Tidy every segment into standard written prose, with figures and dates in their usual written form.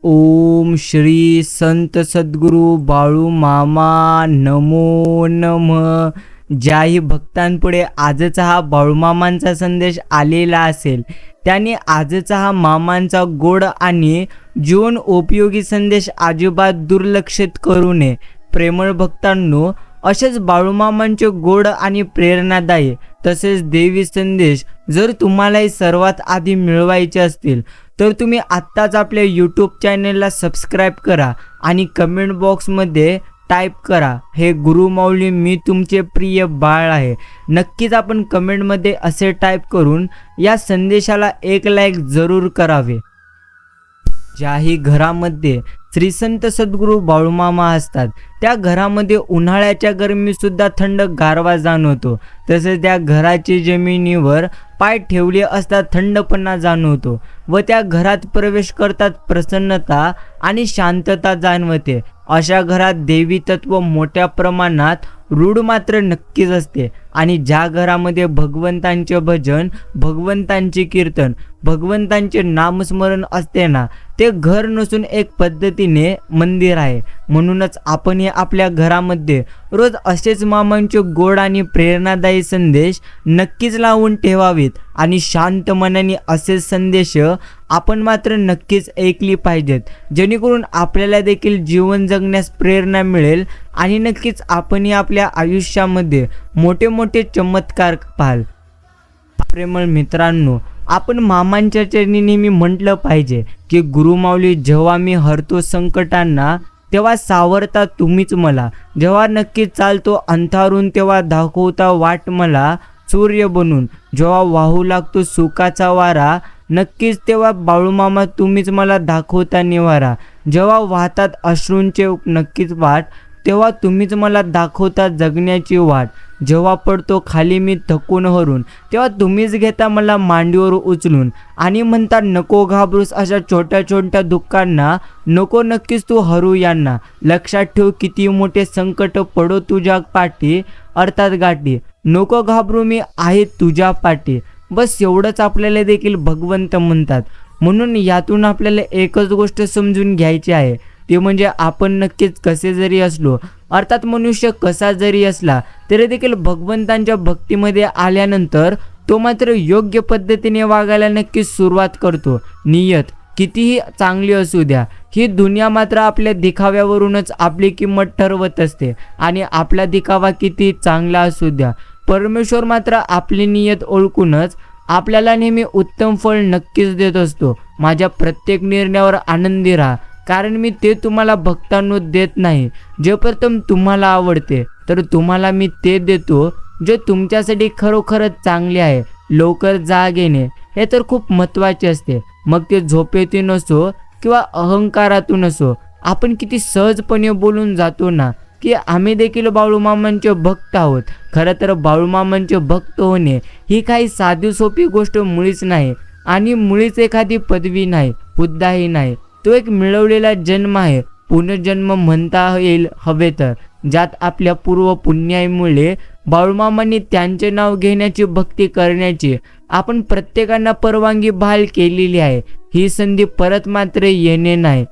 ओम श्री संत सद्गुरू बाळू मामा नमो नमः. ज्याही भक्तांपुढे आजचा हा बाळूमामांचा संदेश आलेला असेल त्यांनी आजचा हा मामांचा गोड आणि जीवन उपयोगी संदेश अजिबात दुर्लक्षित करू नये. प्रेमळ भक्तांनो, असेच बाळूमामांचे गोड आणि प्रेरणादायी तसेच देवी संदेश जर तुम्हालाही सर्वात आधी मिळवायचे असतील तर तुम्ही आत्ताच आपल्या यूट्यूब चॅनलला सबस्क्राईब करा आणि कमेंट बॉक्समध्ये टाईप करा, हे गुरुमाऊली मी तुमचे प्रिय बाळ आहे. नक्कीच आपण कमेंटमध्ये असे टाईप करून या संदेशाला एक लाईक जरूर करावे. ज्याही घरामध्ये श्री संत सद्गुरू बाळूमामा असतात त्या घरामध्ये उन्हाळ्याच्या गरमीसुद्धा थंड गारवा जाणवतो. तसेच त्या घराची जमिनीवर पाय ठेवले असता थंडपणा जाणवतो व त्या घरात प्रवेश करतात प्रसन्नता आणि शांतता जाणवते. अशा घरात देवी तत्व मोठ्या प्रमाणात रूढ मात्र नक्कीच असते. आणि ज्या घरामध्ये भगवंतांचे भजन, भगवंतांचे कीर्तन, भगवंतांचे नामस्मरण असते ना, ते घर नसून एक पद्धतीने मंदिर आहे. म्हणूनच आपण आपल्या घरामध्ये रोज असेच मामांचे गोड आणि प्रेरणादायी संदेश नक्कीच लावून ठेवावेत आणि शांत मनाने असे संदेश आपण मात्र नक्कीच ऐकली पाहिजेत, जेणेकरून आपल्याला देखील जीवन जगण्यास प्रेरणा मिळेल आणि नक्कीच आपण आपल्या आयुष्यामध्ये मोठे मोठे चमत्कार पाहाल. प्रेमळ मित्रांनो, आपण मामांच्या चरणी नेहमी म्हटलं पाहिजे की गुरुमाऊली, जेव्हा मी हरतो संकटांना तेव्हा सावरता तुम्हीच मला, जेव्हा नक्की चालतो अंधारून तेव्हा दाखवता वाट मला सूर्य बनून, जेव्हा वाहू लागतो सुखाचा वारा नक्कीच तेव्हा बाळूमामा तुम्हीच मला दाखवता निवारा, जेव्हा वाहतात अश्रूंचे नक्कीच वाट तेव्हा तुम्हीच मला दाखवता जगण्याची वाट, जेव्हा पडतो खाली मी थकून हरू तेव्हा तुम्हीच घेता मला मांडीवर उचलून आणि म्हणता नको घाबरूस, अशा छोट्या छोट्या दुःखांना नको नक्कीच तू हरू यांना. लक्षात ठेव किती मोठे संकट पडो तुझ्या पाठी अर्थात गाठी, नको घाबरू मी आहे तुझ्या पाठी. बस एवढंच आपल्याला देखील भगवंत म्हणतात. म्हणून यातून आपल्याला एकच गोष्ट समजून घ्यायची आहे, ते म्हणजे आपण नक्कीच कसे जरी असलो, अर्थात मनुष्य कसा जरी असला तरी देखील भगवंतांच्या भक्तीमध्ये आल्यानंतर तो मात्र योग्य पद्धतीने वागायला नक्कीच सुरुवात करतो. नियत कितीही चांगली असू द्या, ही दुनिया मात्र आपल्या दिखाव्यावरूनच आपली किंमत ठरवत असते. आणि आपला दिखावा किती चांगला असू द्या, परमेश्वर मात्र आपली नियत ओळखूनच आपल्याला नेहमी उत्तम फळ नक्कीच देत असतो. माझ्या प्रत्येक निर्णयावर आनंदी राहा, कारण मी ते तुम्हाला भक्तांनो देत नाही जे प्रथम तुम्हाला आवडते, तर तुम्हाला मी ते देतो जे तुमच्यासाठी खरोखरच चांगले आहे. लवकर जाग येणे हे तर खूप महत्त्वाचे असते, मग ते झोपेतून असो किंवा अहंकारातून असो. आपण किती सहजपणे बोलून जातो ना की आम्ही देखील बाळूमामांचे भक्त आहोत. खरं तर बाळूमामांचे भक्त होणे ही काही साधी सोपी गोष्ट मुळीच नाही आणि मुळीच एखादी पदवी नाही, हुद्दाही नाही. तो एक मिळवलेला जन्म आहे, पुनर्जन्म म्हणता येईल हवे तर, ज्यात आपल्या पूर्व पुण्यामुळे बाळूमामांनी त्यांचे नाव घेण्याची, भक्ती करण्याची आपण प्रत्येकांना परवानगी बहाल केलेली आहे. ही संधी परत मात्र येणे नाही.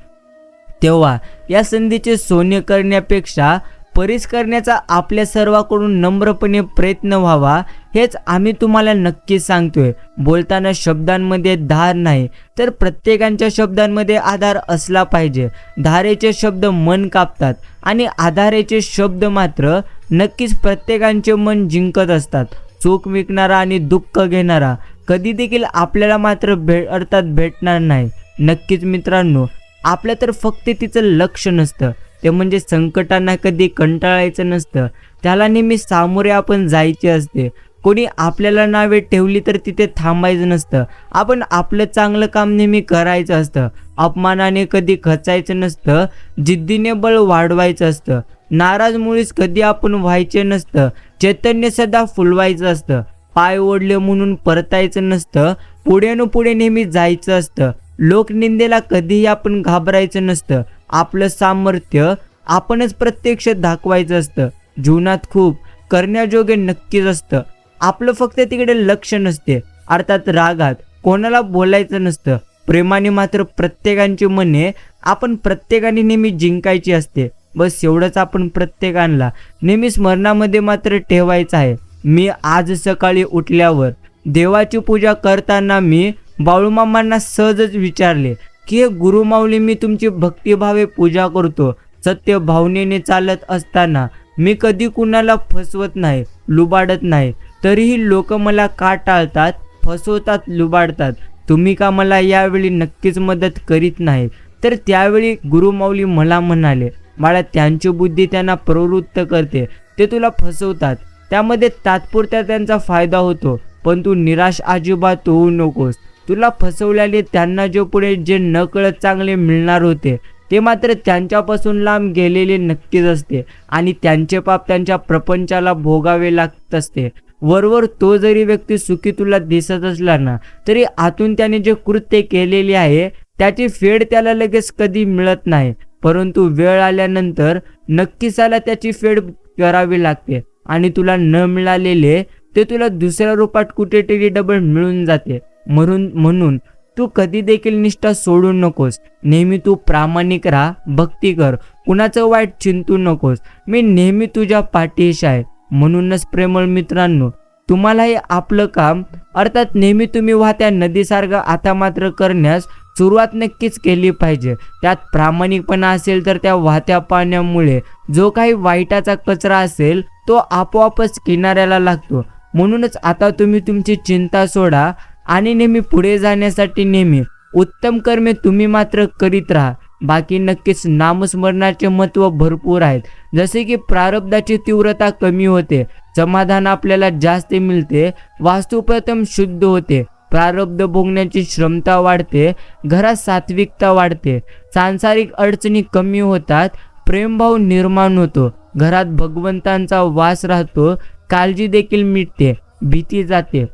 तेव्हा या संधीचे सोने करण्यापेक्षा परीस करण्याचा आपल्या सर्वांकडून नम्रपणे प्रयत्न व्हावा, हेच आम्ही तुम्हाला नक्की सांगतोय. बोलताना शब्दांमध्ये धार नाही तर प्रत्येकाच्या शब्दांमध्ये आधार असला पाहिजे. धारेचे शब्द मन कापतात आणि आधारेचे शब्द मात्र नक्कीच प्रत्येकाचे मन जिंकत असतात. चूक विकणारा आणि दुःख घेणारा कधी देखील आपल्याला मात्र अर्थात भेटणार नाही. नक्कीच मित्रांनो, आपलं तर फक्त तिचं लक्ष नसतं, ते म्हणजे संकटांना कधी कंटाळायचं नसतं, त्याला नेहमी सामोरे आपण जायचे असते. कोणी आपल्याला नावे ठेवली तर तिथे थांबायचं नसतं, आपण आपलं चांगलं काम नेहमी करायचं असतं. अपमानाने कधी खचायचं नसतं, जिद्दीने बळ वाढवायचं असतं. नाराज मुळीच कधी आपण व्हायचे नसतं, चैतन्य सदा फुलवायचं असतं. पाय ओढले म्हणून परतायचं नसतं, पुढे नेहमी जायचं असतं. लोकनिंदेला कधीही आपण घाबरायचं नसतं, आपलं सामर्थ्य आपणच प्रत्यक्ष दाखवायचं असतं. जीवनात खूप करण्याजोगे नक्कीच असतं, आपलं फक्त तिकडे लक्ष नसते. अर्थात रागात कोणाला बोलायचं नसतं, प्रेमाने मात्र प्रत्येकाची मने आपण प्रत्येकाने नेहमी जिंकायची असते. बस एवढंच आपण प्रत्येकाला नेहमी स्मरणामध्ये मात्र ठेवायचं आहे. मी आज सकाळी उठल्यावर देवाची पूजा करताना मी बाळूमामांना सहजच विचारले की हे गुरुमाऊली, मी तुमची भक्तिभावे पूजा करतो. सत्य भावनेने चालत असताना मी कधी कुणाला फसवत नाही, लुबाडत नाही. तरीही लोक मला का टाळतात, फसवतात, लुबाडतात? तुम्ही का मला यावेळी नक्कीच मदत करीत नाही? तर त्यावेळी गुरुमाऊली मला म्हणाले, बाळा, त्यांची बुद्धी त्यांना प्रवृत्त करते, ते तुला फसवतात. त्यामध्ये तात्पुरता त्यांचा फायदा होतो, पण तू निराश अजिबात होऊ नकोस. तुला फसवल्याने त्यांना जे पुढे जे नकळत चांगले मिळणार होते ते मात्र त्यांच्यापासून लांब गेलेले नक्कीच असते आणि त्यांचे पाप त्यांच्या प्रपंचाला भोगावे लागत असते. वरवर तो जरी व्यक्ती सुखी तुला दिसत असला ना, तरी आतून त्याने जे कृत्य केलेले आहे त्याची फेड त्याला लगेच कधी मिळत नाही, परंतु वेळ आल्यानंतर नक्कीच त्याला त्याची फेड करावी लागते आणि तुला न मिळालेले ते तुला दुसऱ्या रूपात कुठेतरी डबल मिळून जाते. म्हणून तू कधी देखील निष्ठा सोडू नकोस. नेहमी तू प्रामाणिक राहा, भक्ती कर, कुणाचं वाईट चिंतू नकोस. मी नेहमी तुझ्या पाठीशी आहे. म्हणूनच प्रेमळ मित्रांनो, तुम्हालाही आपलं काम अर्थात नेहमी तुम्ही वाहत्या नदीसारखं आता मात्र करण्यास सुरुवात नक्कीच केली पाहिजे. त्यात प्रामाणिकपणा असेल तर त्या वाहत्या पाण्यामुळे जो काही वाईटाचा कचरा असेल तो आपोआपच किनाऱ्याला लागतो. म्हणूनच आता तुम्ही तुमची चिंता सोडा आणि नेहमी पुढे जाण्यासाठी नेहमी उत्तम कर्मे तुम्ही मात्र करीत राहा. बाकी नक्कीच नामस्मरणाचे महत्त्व भरपूर आहेत. जसे की प्रारब्धाची तीव्रता कमी होते, समाधान आपल्याला जास्त मिळते, वास्तू प्रथम शुद्ध होते, प्रारब्ध भोगण्याची क्षमता वाढते, घरात सात्विकता वाढते, सांसारिक अडचणी कमी होतात, प्रेमभाव निर्माण होतो, घरात भगवंतांचा वास राहतो, काळजी देखील मिटते, भीती जाते,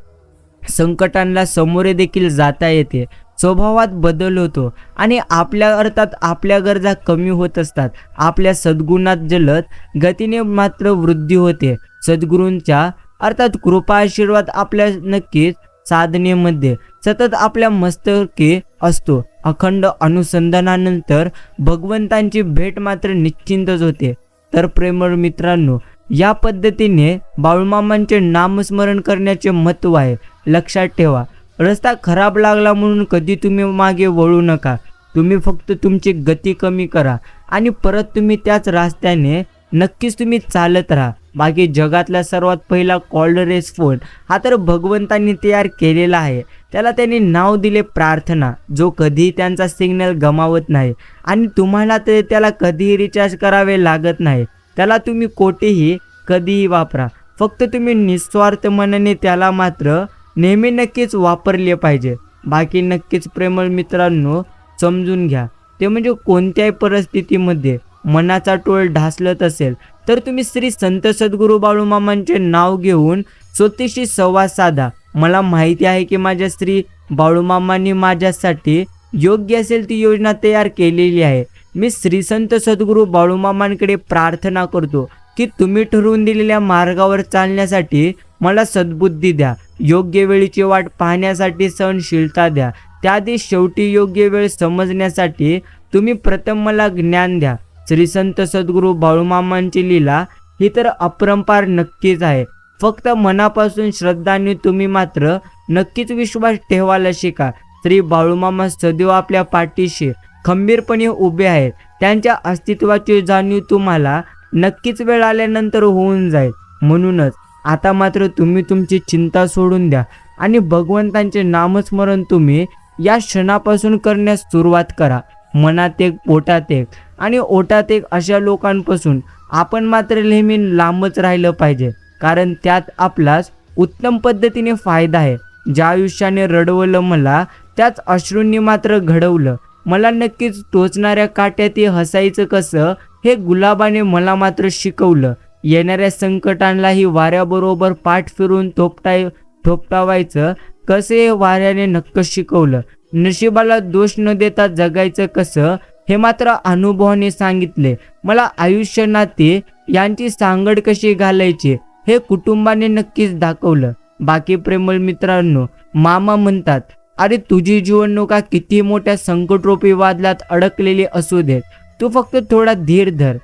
संकटांना सामोरे देखील जाता येते, स्वभावात बदल होतो आणि आपल्या अर्थात आपल्या गरजा कमी होत असतात. आपल्या सद्गुणात जलद गतीने मात्र वृद्धी होते. सद्गुरूंच्या अर्थात कृपा आशीर्वाद आपल्या नक्कीच साधनेमध्ये सतत आपल्या मस्तकी असतो. अखंड अनुसंधानानंतर भगवंतांची भेट मात्र निश्चिंतच होते. तर प्रेमळ मित्रांनो, या पद्धतीने बाळूमामांचे नामस्मरण करण्याचे महत्त्व आहे. लक्षात ठेवा, रस्ता खराब लागला म्हणून कधी तुम्ही मागे वळू नका. तुम्ही फक्त तुमची गती कमी करा आणि परत तुम्ही त्याच रस्त्याने नक्कीच तुम्ही चालत राहा. बाकी जगातला सर्वात पहिला कॉर्डलेस फोन हा तर भगवंतांनी तयार केलेला आहे. त्याला त्यांनी नाव दिले प्रार्थना, जो कधीही त्यांचा सिग्नल गमावत नाही आणि तुम्हाला ते त्याला कधीही रिचार्ज करावे लागत नाही. त्याला तुम्ही कोठेही कधीही वापरा, फक्त तुम्ही निस्वार्थ मनाने त्याला मात्र नेहमी नक्कीच वापरले पाहिजे. बाकी नक्कीच प्रेमळ मित्रांनो समजून घ्या, ते म्हणजे कोणत्याही परिस्थितीमध्ये मनाचा टोळ ढासलत असेल तर तुम्ही श्री संत सद्गुरू बाळूमामांचे नाव घेऊन स्वतःशी संवाद साधा. मला माहिती आहे की माझ्या श्री बाळूमामांनी माझ्यासाठी योग्य असेल ती योजना तयार केलेली आहे. मी श्री संत सद्गुरू बाळूमामांकडे प्रार्थना करतो की तुम्ही ठरवून दिलेल्या मार्गावर चालण्यासाठी मला सद्बुद्धी द्या, योग्य वेळीची वाट पाहण्यासाठी सहनशीलता द्या, त्याआधी शेवटी योग्य वेळ समजण्यासाठी तुम्ही प्रथम मला ज्ञान द्या. श्री संत सद्गुरू बाळूमामांची लीला ही तर अपरंपार नक्कीच आहे. फक्त मनापासून श्रद्धाने तुम्ही मात्र नक्कीच विश्वास ठेवायला शिका. श्री बाळूमामा सदैव आपल्या पाठीशी खंबीरपणे उभे आहेत. त्यांच्या अस्तित्वाची जाणीव तुम्हाला नक्कीच वेळ आल्यानंतर होऊन जाईल. म्हणूनच आता मात्र तुम्ही तुमची चिंता सोडून द्या आणि भगवंतांचे नामस्मरण तुम्ही या क्षणापासून करण्यास सुरुवात करा. मनात एक, पोटात एक आणि ओटात एक अशा लोकांपासून आपण मात्र नेहमी लांबच राहिलं पाहिजे, कारण त्यात आपलाच उत्तम पद्धतीने फायदा आहे. ज्या आयुष्याने रडवलं मला त्याच अश्रूंनी मात्र घडवलं. मला नक्कीच टोचणाऱ्या काट्यात हसायचं कसं हे गुलाबाने मला मात्र शिकवलं. येणाऱ्या संकटांनाही वाऱ्याबरोबर पाठ फिरून थोपटावायचं कसं हे वाऱ्याने नक्कीच शिकवलं. नशिबाला दोष न देता जगायचं कसं हे मात्र अनुभवाने सांगितले. मला आयुष्य नाते यांची सांगड कशी घालायची हे कुटुंबाने नक्कीच दाखवलं. बाकी प्रेमळ मित्रांनो, मामा म्हणतात अरे तुझी जीवननौका किती मोठ्या संकटरूपी वादळात अडकलेली असू देत, तू फक्त थोडा धीर धर.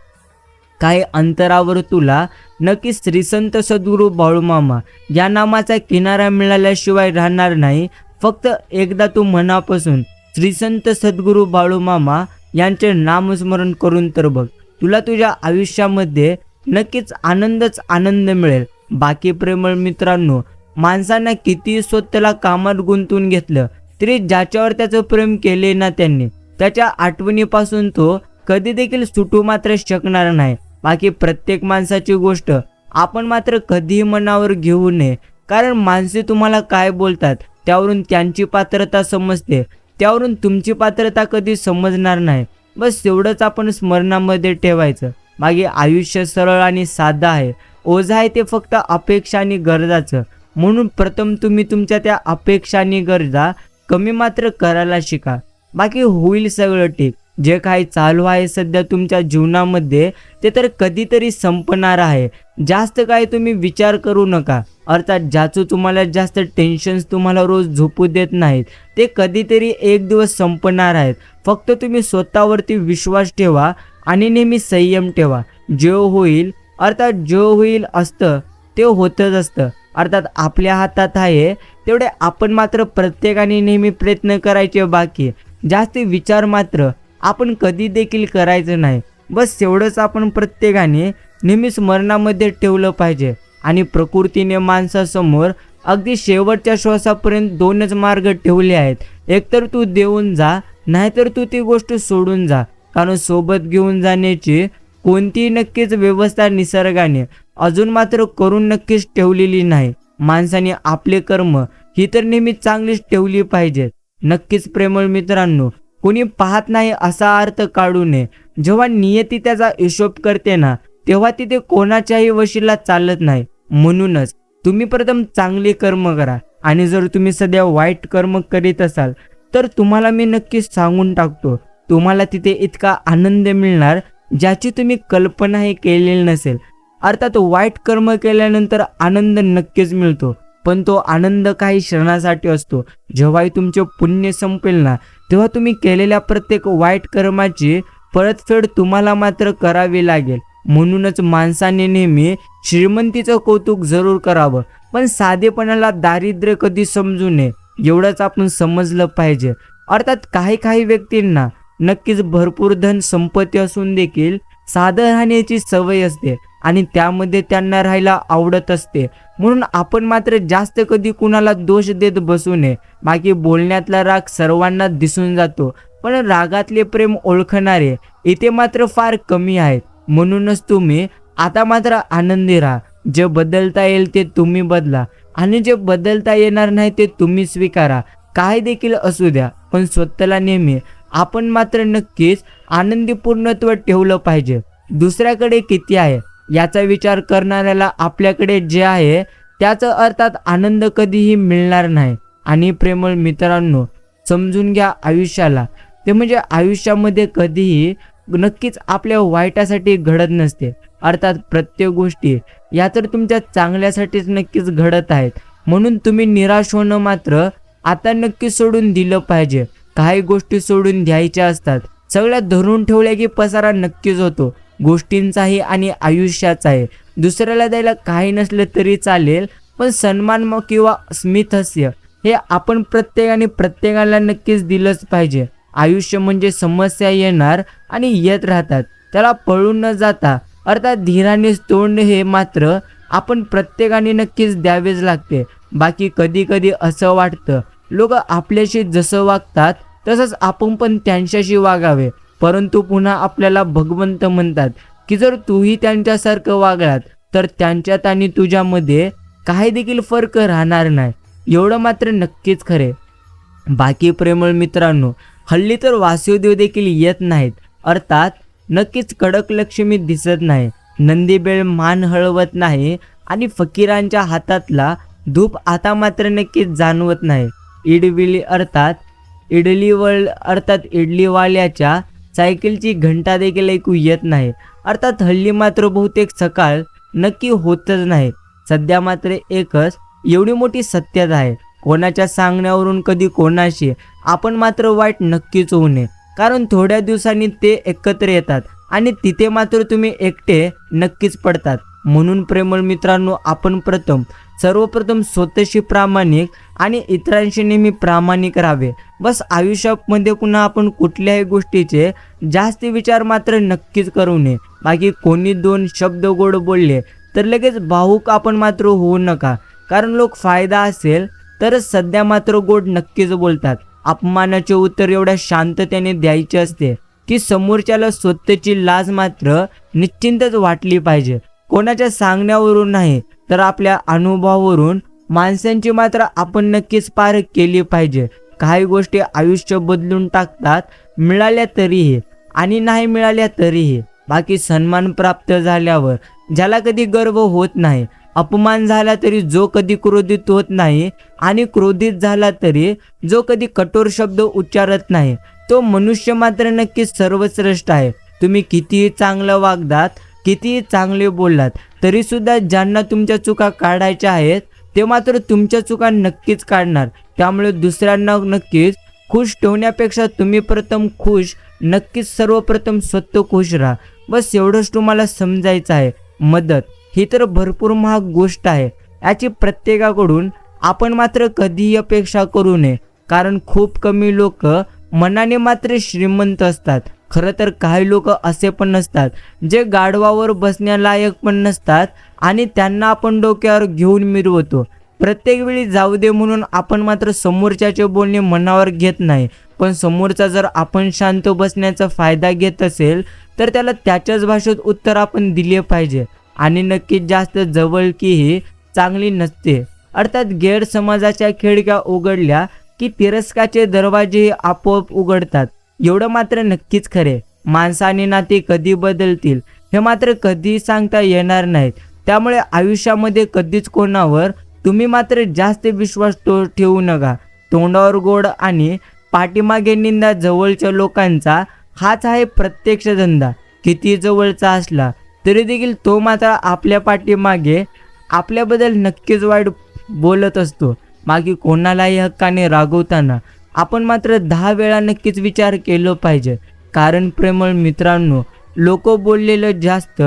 काही अंतरावर तुला नक्कीच श्रीसंत सद्गुरू बाळूमामा या नामाचा किनारा मिळाल्याशिवाय राहणार नाही. फक्त एकदा तू मनापासून श्रीसंत सद्गुरू बाळूमामा यांचे नामस्मरण करून तर बघ, तुला तुझ्या आयुष्यामध्ये नक्कीच आनंदच आनंद मिळेल. बाकी प्रेमळ मित्रांनो, माणसांना किती स्वतःला कामात गुंतवून घेतलं तरी ज्याच्यावर त्याचं प्रेम केले ना त्यांनी, त्याच्या आठवणीपासून तो कधी देखील सुटू मात्र शकणार नाही. बाकी प्रत्येक माणसाची गोष्ट आपण मात्र कधीही मनावर घेऊ नये, कारण माणसे तुम्हाला काय बोलतात त्यावरून त्यांची पात्रता समजते, त्यावरून तुमची पात्रता कधी समजणार नाही. बस एवढंच आपण स्मरणामध्ये ठेवायचं. मागे आयुष्य सरळ आणि साधं आहे, ओझं आहे ते फक्त अपेक्षा आणि गरजाचं. म्हणून प्रथम तुम्ही तुमच्या त्या अपेक्षा आणि गरजा कमी मात्र करायला शिका. बाकी होईल सगळं ठीक. जे काही चालू आहे सध्या तुमच्या जीवनामध्ये ते तर कधीतरी संपणार आहे. जास्त काय तुम्ही विचार करू नका. अर्थात ज्याचं तुम्हाला जास्त टेन्शन्स तुम्हाला रोज झोपू देत नाहीत ते कधीतरी एक दिवस संपणार आहेत. फक्त तुम्ही स्वतःवरती विश्वास ठेवा आणि नेहमी संयम ठेवा. जे होईल असतं ते होतच असतं. अर्थात आपल्या हातात आहे तेवढे आपण मात्र प्रत्येकाने नेहमी प्रयत्न करायचे. बाकी जास्त विचार मात्र आपण कधी देखील करायचं नाही. बस एवढंच आपण प्रत्येकाने नेहमी स्मरणामध्ये ठेवलं पाहिजे. आणि प्रकृतीने माणसासमोर अगदी शेवटच्या श्वासापर्यंत दोनच मार्ग ठेवले आहेत. एकतर तू देऊन जा, नाहीतर तू ती गोष्ट सोडून जा. कारण सोबत घेऊन जाण्याची कोणतीही नक्कीच व्यवस्था निसर्गाने अजून मात्र करून नक्कीच ठेवलेली नाही. माणसाने आपले कर्म ही तर नेहमी चांगलीच ठेवली पाहिजेत. नक्कीच प्रेमळ मित्रांनो, कोणी पाहत नाही असा अर्थ काढू नये. जेव्हा नियती त्याचा हिशोब करते ना, तेव्हा तिथे कोणाच्याही वशीला चालत नाही. म्हणूनच तुम्ही प्रथम चांगले कर्म करा. आणि जर तुम्ही सध्या वाईट कर्म करीत असाल तर तुम्हाला मी नक्कीच सांगून टाकतो, तुम्हाला तिथे इतका आनंद मिळणार ज्याची तुम्ही कल्पनाही केलेली नसेल. अर्थात वाईट कर्म केल्यानंतर आनंद नक्कीच मिळतो, पण तो आनंद काही क्षणासाठी असतो. जेव्हाही तुमचे पुण्य संपेल ना, तेव्हा तुम्ही केलेल्या प्रत्येक वाईट कर्माची परतफेड तुम्हाला मात्र करावी लागेल. म्हणूनच माणसाने नेहमी श्रीमंतीचं कौतुक जरूर करावं, पण साधेपणाला दारिद्र्य कधी समजू नये, एवढंच आपण समजलं पाहिजे. अर्थात काही व्यक्तींना नक्कीच भरपूर धन संपत्ती असून देखील साधं राहण्याची सवय असते आणि त्यामध्ये त्यांना राहायला आवडत असते. म्हणून आपण मात्र जास्त कधी कुणाला दोष देत बसू नये. बाकी बोलण्यातला राग सर्वांना दिसून जातो, पण रागातले प्रेम ओळखणारे इथे मात्र फार कमी आहेत. म्हणूनच तुम्ही आता मात्र आनंदी राहा. जे बदलता येईल ते तुम्ही बदला आणि जे बदलता येणार नाही ते तुम्ही स्वीकारा. काय देखील असू द्या, पण स्वतःला नेहमी आपण मात्र नक्कीच आनंदी पूर्णत्व ठेवलं पाहिजे. दुसऱ्याकडे किती आहे याचा विचार करणाऱ्याला आपल्याकडे जे आहे त्याचा अर्थात आनंद कधीही मिळणार नाही. आणि प्रेमळ मित्रांनो, समजून घ्या आयुष्याला, ते म्हणजे आयुष्यामध्ये कधीही नक्कीच आपल्या वाईटासाठी घडत नसते. अर्थात प्रत्येक गोष्टी या तर तुमच्या चांगल्यासाठीच नक्कीच घडत आहेत. म्हणून तुम्ही निराश होणं मात्र आता नक्की सोडून दिलं पाहिजे. काही गोष्टी सोडून द्यायच्या असतात. सगळ्या धरून ठेवल्या की पसारा नक्कीच होतो, गोष्टींचाही आणि आयुष्याचाही. दुसऱ्याला द्यायला काही नसलं तरी चालेल, पण सन्मान किंवा स्मितहास्य हे आपण प्रत्येकाला नक्कीच दिलंच पाहिजे. आयुष्य म्हणजे समस्या येणार आणि येत राहतात, त्याला पळून न जाता अर्थात धीराने तोंड हे मात्र आपण प्रत्येकाने नक्कीच द्यावेच लागते. बाकी कधी असं वाटतं लोक आपल्याशी जसं वागतात तसंच आपण पण त्यांच्याशी वागावे, परंतु पुन्हा आपल्याला भगवंत म्हणतात की जर तूही त्यांच्यासारखं वागलात तर त्यांच्यात आणि तुझ्यामध्ये काही देखील फरक राहणार नाही. एवढं मात्र नक्कीच खरे. बाकी प्रेमळ मित्रांनो, हल्ली तर वासुदेव देखील येत नाहीत. अर्थात नक्कीच कडक लक्ष्मी दिसत नाही, नंदीबेळ मान हळवत नाही आणि फकीरांच्या हातातला धूप आता मात्र नक्कीच जाणवत नाही. इडलीवाल्याच्या सायकलची घंटा देखील ऐकू येत नाही. अर्थात हल्ली मात्र बहुतेक सकाळ नक्की होतच नाही. सध्या मात्र एकच एवढी मोठी सत्यता आहे, कोणाच्या सांगण्यावरून कधी कोणाशी आपण मात्र वाईट नक्कीच होऊ नये, कारण थोड्या दिवसांनी ते एकत्र येतात आणि तिथे मात्र तुम्ही एकटे नक्कीच पडतात. म्हणून प्रेमळ मित्रांनो, आपण सर्वप्रथम स्वतःशी प्रामाणिक आणि इतरांशी नेहमी प्रामाणिक राहावे. बस आयुष्यामध्ये पुन्हा आपण कुठल्याही गोष्टीचे जास्त विचार मात्र नक्कीच करू नये. बाकी कोणी 2 शब्द गोड बोलले तर लगेच भावूक आपण मात्र होऊ नका, कारण लोक फायदा असेल तर सध्या मात्र गोड नक्कीच बोलतात. अपमानाचे उत्तर एवढ्या शांततेने द्यायचे असते की समोरच्याला स्वतःची लाज मात्र निश्चिंतच वाटली पाहिजे. कोणाच्या सांगण्यावरून नाही तर आपल्या अनुभवावरून माणसांची मात्र आपण नक्कीच पारख केली पाहिजे. काही गोष्टी आयुष्य बदलून टाकतात, मिळाल्या तरीही आणि नाही मिळाल्या तरीही. बाकी सन्मान प्राप्त झाल्यावर ज्याला कधी गर्व होत नाही, अपमान झाला तरी जो कधी क्रोधित होत नाही आणि क्रोधित झाला तरी जो कधी कठोर शब्द उच्चारत नाही, तो मनुष्य मात्र नक्कीच सर्वश्रेष्ठ आहे. तुम्ही कितीही चांगलं वागलात, कितीही चांगले बोललात तरी सुद्धा ज्यांना तुमच्या चुका काढायच्या आहेत ते मात्र तुमच्या चुका नक्कीच काढणार. त्यामुळे दुसऱ्यांना नक्कीच खुश ठेवण्यापेक्षा तुम्ही प्रथम खुश, नक्कीच सर्वप्रथम स्वतः खुश राहा. बस एवढंच तुम्हाला समजायचं आहे. मदत ही तर भरपूर महाग गोष्ट आहे, याची प्रत्येकाकडून आपण मात्र कधीही अपेक्षा करू नये, कारण खूप कमी लोक मनाने मात्र श्रीमंत असतात. खरं तर काही लोक असे पण नसतात जे गाढवावर बसण्यालायक पण नसतात आणि त्यांना आपण डोक्यावर घेऊन मिरवतो. प्रत्येक वेळी जाऊ दे म्हणून आपण मात्र समोरच्याचे बोलणे मनावर घेत नाही, पण समोरचा जर आपण शांत बसण्याचा फायदा घेत असेल तर त्याला त्याच्याच भाषेत उत्तर आपण दिले पाहिजे. आणि नक्कीच जास्त जवळकीही चांगली नसते. अर्थात गैरसमजाच्या खिडक्या उघडल्या की तिरस्काराचे दरवाजेही आपोआप उघडतात, एवढं मात्र नक्कीच खरे. माणसं आणि नाते कधी बदलतील हे मात्र कधी सांगता येणार नाहीत. त्यामुळे आयुष्यामध्ये कधीच कोणावर तुम्ही मात्र जास्त विश्वास ठेवू नका. तोंडावर गोड आणि पाठीमागे निंदा जवळच्या लोकांचा हाच आहे प्रत्यक्ष धंदा. किती जवळचा असला तरी देखील तो मात्र आपल्या पाठीमागे आपल्याबद्दल नक्कीच वाईट बोलत असतो. बाकी कोणालाही हक्काने रागवताना आपण मात्र 10 वेळा नक्कीच विचार केला पाहिजे, कारण प्रेमळ मित्रांनो, लोक बोललेलं जास्त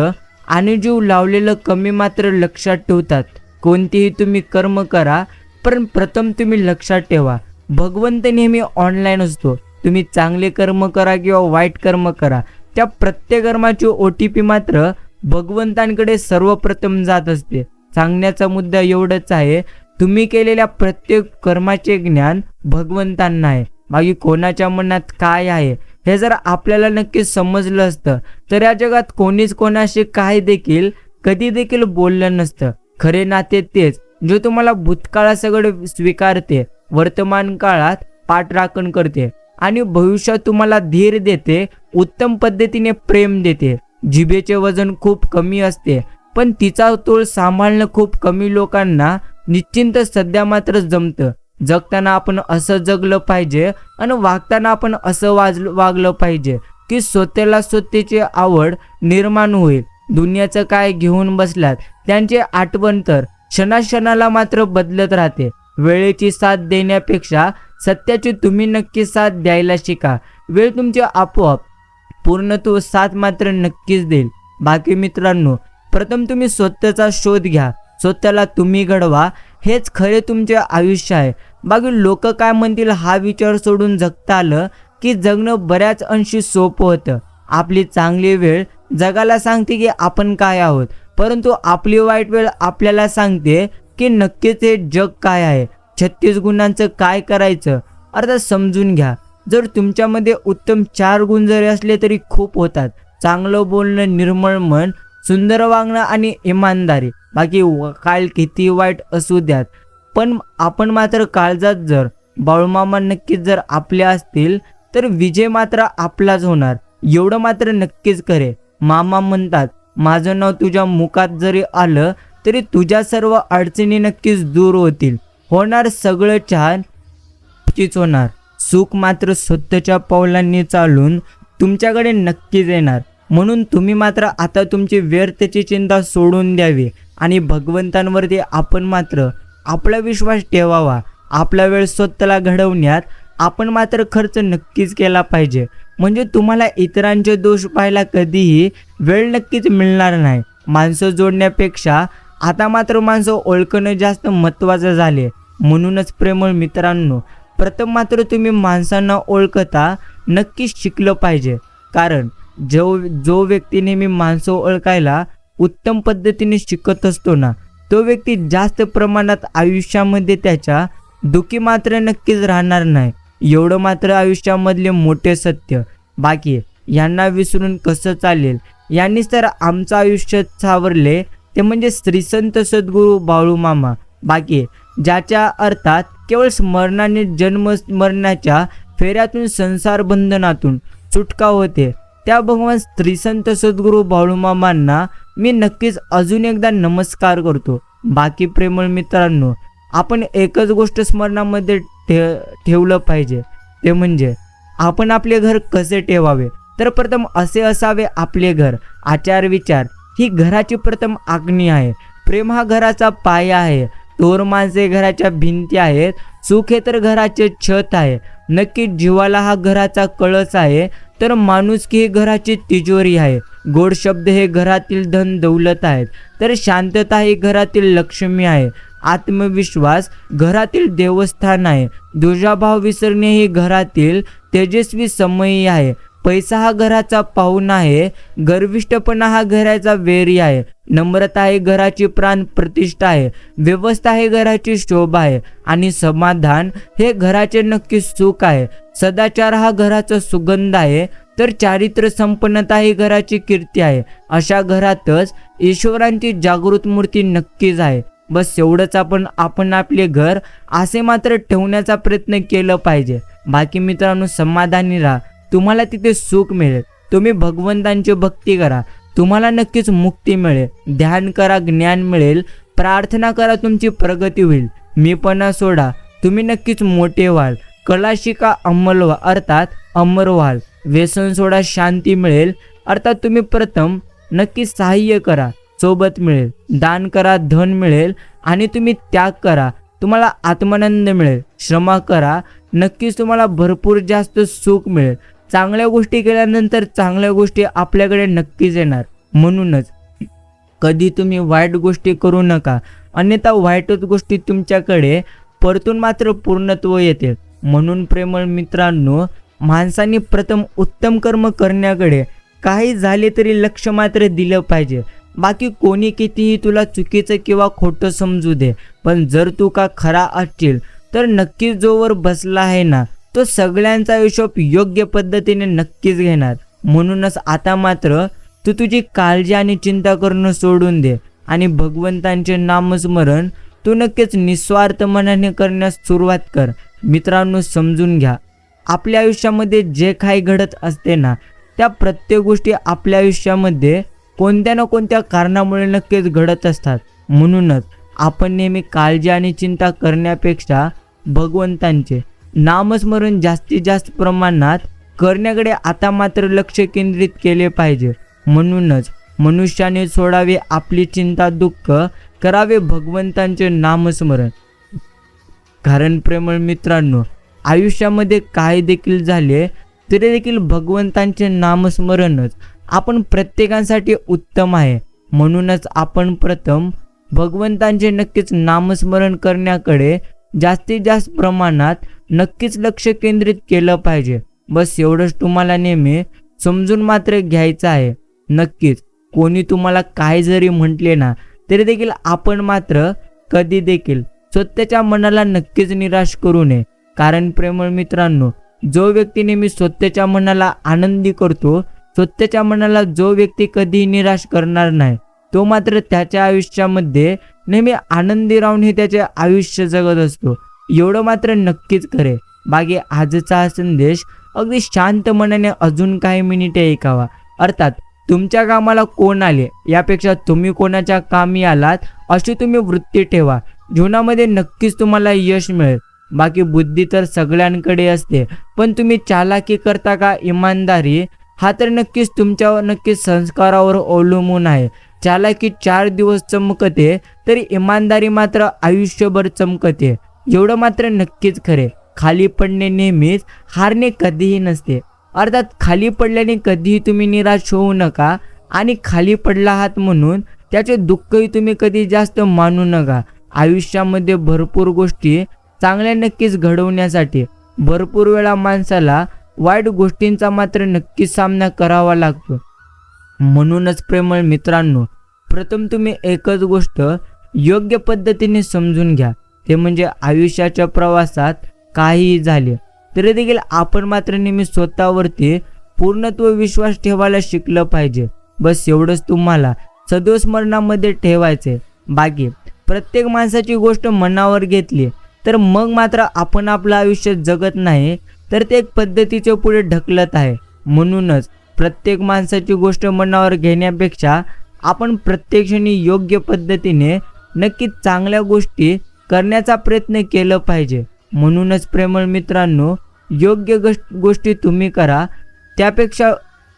आणि जीव लावलेलं कमी मात्र लक्षात ठेवतात. कोणतेही तुम्ही कर्म करा, पण प्रथम तुम्ही लक्षात ठेवा, भगवंत नेहमी ऑनलाईन असतो. तुम्ही चांगले कर्म करा किंवा वाईट कर्म करा, त्या प्रत्येक कर्माची OTP मात्र भगवंतांकडे सर्वप्रथम जात असते. सांगण्याचा मुद्दा एवढंच आहे, तुम्ही केलेल्या प्रत्येक कर्माचे ज्ञान भगवंतांना आहे. बाकी कोणाच्या मनात काय आहे हे जर आपल्याला नक्कीच समजलं असतं तर या जगात कोणीच कोणाशी काय देखील कधी देखील बोललं नसतं. खरे नाते तेच जे तुम्हाला भूतकाळासगळं स्वीकारते, वर्तमान काळात पाठराखण करते आणि भविष्यात तुम्हाला धीर देते, उत्तम पद्धतीने प्रेम देते. जिभेचे वजन खूप कमी असते, पण तिचा तोल सांभाळणं खूप कमी लोकांना निश्चिंत सध्या मात्र जमतं. जगताना आपण असं जगलं पाहिजे आणि वागताना आपण असं वागलं पाहिजे की स्वतःला स्वतःची आवड निर्माण होईल. दुनियाचं काय घेऊन बसलात त्यांची आठवण तर क्षणाक्षणाला मात्र बदलत राहते. वेळेची साथ देण्यापेक्षा सत्याची तुम्ही नक्की साथ द्यायला शिका. वेळ तुमची आपोआप पूर्णत्व साथ मात्र नक्कीच देईल. बाकी मित्रांनो, प्रथम तुम्ही स्वतःचा शोध घ्या, स्वतःला तुम्ही घडवा, हेच खरे तुमचे आयुष्य आहे. बाकी लोक काय म्हणतील हा विचार सोडून जगता आलं की जगणं बऱ्याच अंशी सोपं होतं. आपली चांगली वेळ जगाला सांगते की आपण काय आहोत, परंतु आपली वाईट वेळ आपल्याला सांगते की नक्कीच हे जग काय आहे. 36 गुणांचं काय करायचं, अर्थात समजून घ्या. जर तुमच्यामध्ये उत्तम 4 गुण जरी असले तरी खूप होतात. चांगलं बोलणं, निर्मळ मन, सुंदर वागणं आणि इमानदारी. बाकी काळ किती वाईट असू द्यात, पण आपण मात्र काळजात जर बाळूमामा नक्कीच जर आपले असतील तर विजय मात्र आपलाच होणार, एवढं मात्र नक्कीच खरे. मामा म्हणतात, माझं नाव तुझ्या मुखात जरी आलं तरी तुझ्या सर्व अडचणी नक्कीच दूर होतील. होणार सगळं छान नक्कीच होणार. सुख मात्र स्वतःच्या पावलांनी चालून तुमच्याकडे नक्कीच येणार. म्हणून तुम्ही मात्र आता तुमची व्यर्थची चिंता सोडून द्यावी आणि भगवंतांवरती आपण मात्र आपला विश्वास ठेवावा. आपला वेळ स्वतःला घडवण्यात आपण मात्र खर्च नक्कीच केला पाहिजे. म्हणजे तुम्हाला इतरांचे दोष पाहायला कधीही वेळ नक्कीच मिळणार नाही. माणसं जोडण्यापेक्षा आता मात्र माणसं ओळखणं जास्त महत्त्वाचं झाले. म्हणूनच प्रेमळ मित्रांनो, प्रथम मात्र तुम्ही माणसांना ओळखता नक्कीच शिकलं पाहिजे. कारण जो व्यक्ती नेहमी माणसं ओळखायला उत्तम पद्धतीने शिकत असतो ना, तो व्यक्ती जास्त प्रमाणात आयुष्यामध्ये त्याच्या दुःखी मात्र नक्कीच राहणार नाही. एवढं मात्र आयुष्यामधले मोठे सत्य. बाकी यांना विसरून कसं चालेल. यांनीच तर आमचं आयुष्य सावरले, ते म्हणजे श्री संत सद्गुरू बाळूमामा. बाकी ज्याच्या अर्थात केवळ स्मरणाने जन्म मरणाच्या फेऱ्यातून संसार बंधनातून सुटका होते, त्या भगवान श्री संत सद्गुरू बाळूमामांना मी नक्कीच अजून एकदा नमस्कार करतो. बाकी प्रेमळ मित्रांनो, आपण एकच गोष्ट स्मरणामध्ये ठेवलं पाहिजे, ते म्हणजे आपण आपले घर कसे ठेवावे. तर प्रथम असे असावे आपले घर. आचार विचार ही घराची प्रथम आग्नी आहे. प्रेम हा घराचा पाया आहे. तोर माणसे घराच्या भिंती आहेत. सुख हे तर घराचे छत आहे. नक्की जीवाला हा घराचा कळस आहे. तर माणुसकी ही घराची तिजोरी आहे. गोड शब्द हे घरातील धन दौलत आहेत. तर शांतता ही घरातील लक्ष्मी आहे. आत्मविश्वास घरातील देवस्थान आहे. दुजाभाव विसरणे ही घरातील तेजस्वी समयी आहे. पैसा हा घराचा पाहुणा आहे. गर्विष्ठपणा हा घराचा वेरी आहे. नम्रता ही घराची प्राण प्रतिष्ठा आहे. व्यवस्था हे घराची शोभा आहे. आणि समाधान हे घराचे नक्की सुख आहे. सदाचार हा घराचा सुगंध आहे. तर चारित्र्य संपन्नता ही घराची कीर्ती आहे. अशा घरातच ईश्वरांची जागृत मूर्ती नक्कीच आहे. बस एवढंच आपण आपले घर असे मात्र ठेवण्याचा प्रयत्न केला पाहिजे. बाकी मित्रांनो, समाधानी राहा. तुम्हाला तिथे सुख मिळेल. तुम्ही भगवंतांची भक्ती करा, तुम्हाला नक्कीच मुक्ती मिळेल. ध्यान करा, ज्ञान मिळेल. प्रार्थना करा, तुमची प्रगती होईल. मीपणा सोडा, तुम्ही नक्कीच मोठे व्हाल. कला शिका, अर्थात अमर व्हाल. व्यसन सोडा, शांती मिळेल. अर्थात तुम्ही प्रथम नक्की सहाय्य करा, सोबत मिळेल. दान करा, धन मिळेल. आणि तुम्ही त्याग करा, तुम्हाला आत्मानंद मिळेल. श्रम करा, नक्कीच तुम्हाला भरपूर जास्त सुख मिळेल. चांगल्या गोष्टी केल्यानंतर चांगल्या गोष्टी आपल्याकडे नक्कीच येणार. म्हणूनच कधी तुम्ही वाईट गोष्टी करू नका, अन्यथा वाईटच गोष्टी तुमच्याकडे परतून मात्र पूर्णत्व येते. म्हणून प्रेमळ मित्रांनो, माणसांनी प्रथम उत्तम कर्म करण्याकडे काही झाले तरी लक्ष मात्र दिलं पाहिजे. बाकी कोणी कितीही तुला चुकीचं किंवा खोटं समजू दे, पण जर तू का खरा असशील तर नक्कीच जोवर बसला आहे ना, तो सगळ्यांचा हिशोब योग्य पद्धतीने नक्कीच घेणार. म्हणूनच आता मात्र तू तुझी काळजी आणि चिंता करणं सोडून दे आणि भगवंतांचे नामस्मरण तू नक्कीच निस्वार्थ मनाने करण्यास सुरुवात कर. मित्रांनो, समजून घ्या, आपल्या आयुष्यामध्ये जे काही घडत असते ना, त्या प्रत्येक गोष्टी आपल्या आयुष्यामध्ये कोणत्या ना कोणत्या कारणामुळे नक्कीच घडत असतात. म्हणूनच आपण नेहमी काळजी आणि चिंता करण्यापेक्षा भगवंतांचे नामस्मरण जास्तीत जास्त प्रमाणात करण्याकडे आता मात्र लक्ष केंद्रित केले पाहिजे. म्हणूनच मनुष्याने सोडावे आपली चिंता दुःख, करावे भगवंतांचे नामस्मरण. कारण प्रेमळ मित्रांनो, आयुष्यामध्ये काय देखील झाले तरी देखील भगवंतांचे नामस्मरणच आपण प्रत्येकासाठी उत्तम आहे. म्हणूनच आपण प्रथम भगवंतांचे नक्कीच नामस्मरण करण्याकडे जास्तीत जास्त प्रमाणात नक्कीच लक्ष केंद्रित केलं पाहिजे. बस एवढंच तुम्हाला नेहमी समजून मात्र घ्यायचं आहे. नक्कीच कोणी तुम्हाला काय जरी म्हटले ना, तरी देखील आपण मात्र कधी देखील स्वतःच्या मनाला नक्कीच निराश करू नये. कारण प्रेमळ मित्रांनो, जो व्यक्ती नेहमी स्वतःच्या मनाला आनंदी करतो, स्वतःच्या मनाला जो व्यक्ती कधीही निराश करणार नाही, तो मात्र त्याच्या आयुष्यामध्ये नेहमी आनंदी राहून हे त्याचे आयुष्य जगत असतो. एवढं मात्र नक्कीच करे. बाकी आजचा हा संदेश अगदी शांत मनाने अजून काही मिनिटे ऐकावा. अर्थात तुमच्या कामाला कोण आले यापेक्षा तुम्ही कोणाच्या कामी आलात अशी तुम्ही वृत्ती ठेवा. जीवनामध्ये नक्कीच तुम्हाला यश मिळेल. बाकी बुद्धी तर सगळ्यांकडे असते, पण तुम्ही चालाकी करता का इमानदारी, हा तर नक्कीच तुमच्यावर नक्कीच संस्कारावर अवलंबून आहे. चालाकी 4 दिवस चमकते तरी इमानदारी मात्र आयुष्यभर चमकते. एवढं मात्र नक्कीच खरे, खाली पडणे नेहमीच हारणे कधीही नसते. अर्थात खाली पडल्याने कधीही तुम्ही निराश होऊ नका आणि खाली पडला आहात म्हणून त्याचे दुःखही तुम्ही कधी जास्त मानू नका. आयुष्यामध्ये भरपूर गोष्टी चांगल्या नक्कीच घडवण्यासाठी भरपूर वेळा माणसाला वाईट गोष्टींचा मात्र नक्कीच सामना करावा लागतो. म्हणूनच प्रेमळ मित्रांनो, प्रथम तुम्ही एकच गोष्ट योग्य पद्धतीने समजून घ्या, ते म्हणजे आयुष्याच्या प्रवासात काहीही झाले तरी देखील आपण मात्र नेहमी स्वतःवरती पूर्णत्व विश्वास ठेवायला शिकलं पाहिजे. बस एवढंच तुम्हाला सदैव स्मरणामध्ये ठेवायचे. बाकी प्रत्येक माणसाची गोष्ट मनावर घेतली तर मग मात्र आपण आपलं आयुष्य जगत नाही, तर ते एक पद्धतीच्या पुढे ढकलत आहे. म्हणूनच प्रत्येक माणसाची गोष्ट मनावर घेण्यापेक्षा आपण प्रत्येक क्षणी योग्य पद्धतीने नक्कीच चांगल्या गोष्टी करण्याचा प्रयत्न केला पाहिजे. म्हणूनच प्रेमळ मित्रांनो, योग्य गोष्टी तुम्ही करा, त्यापेक्षा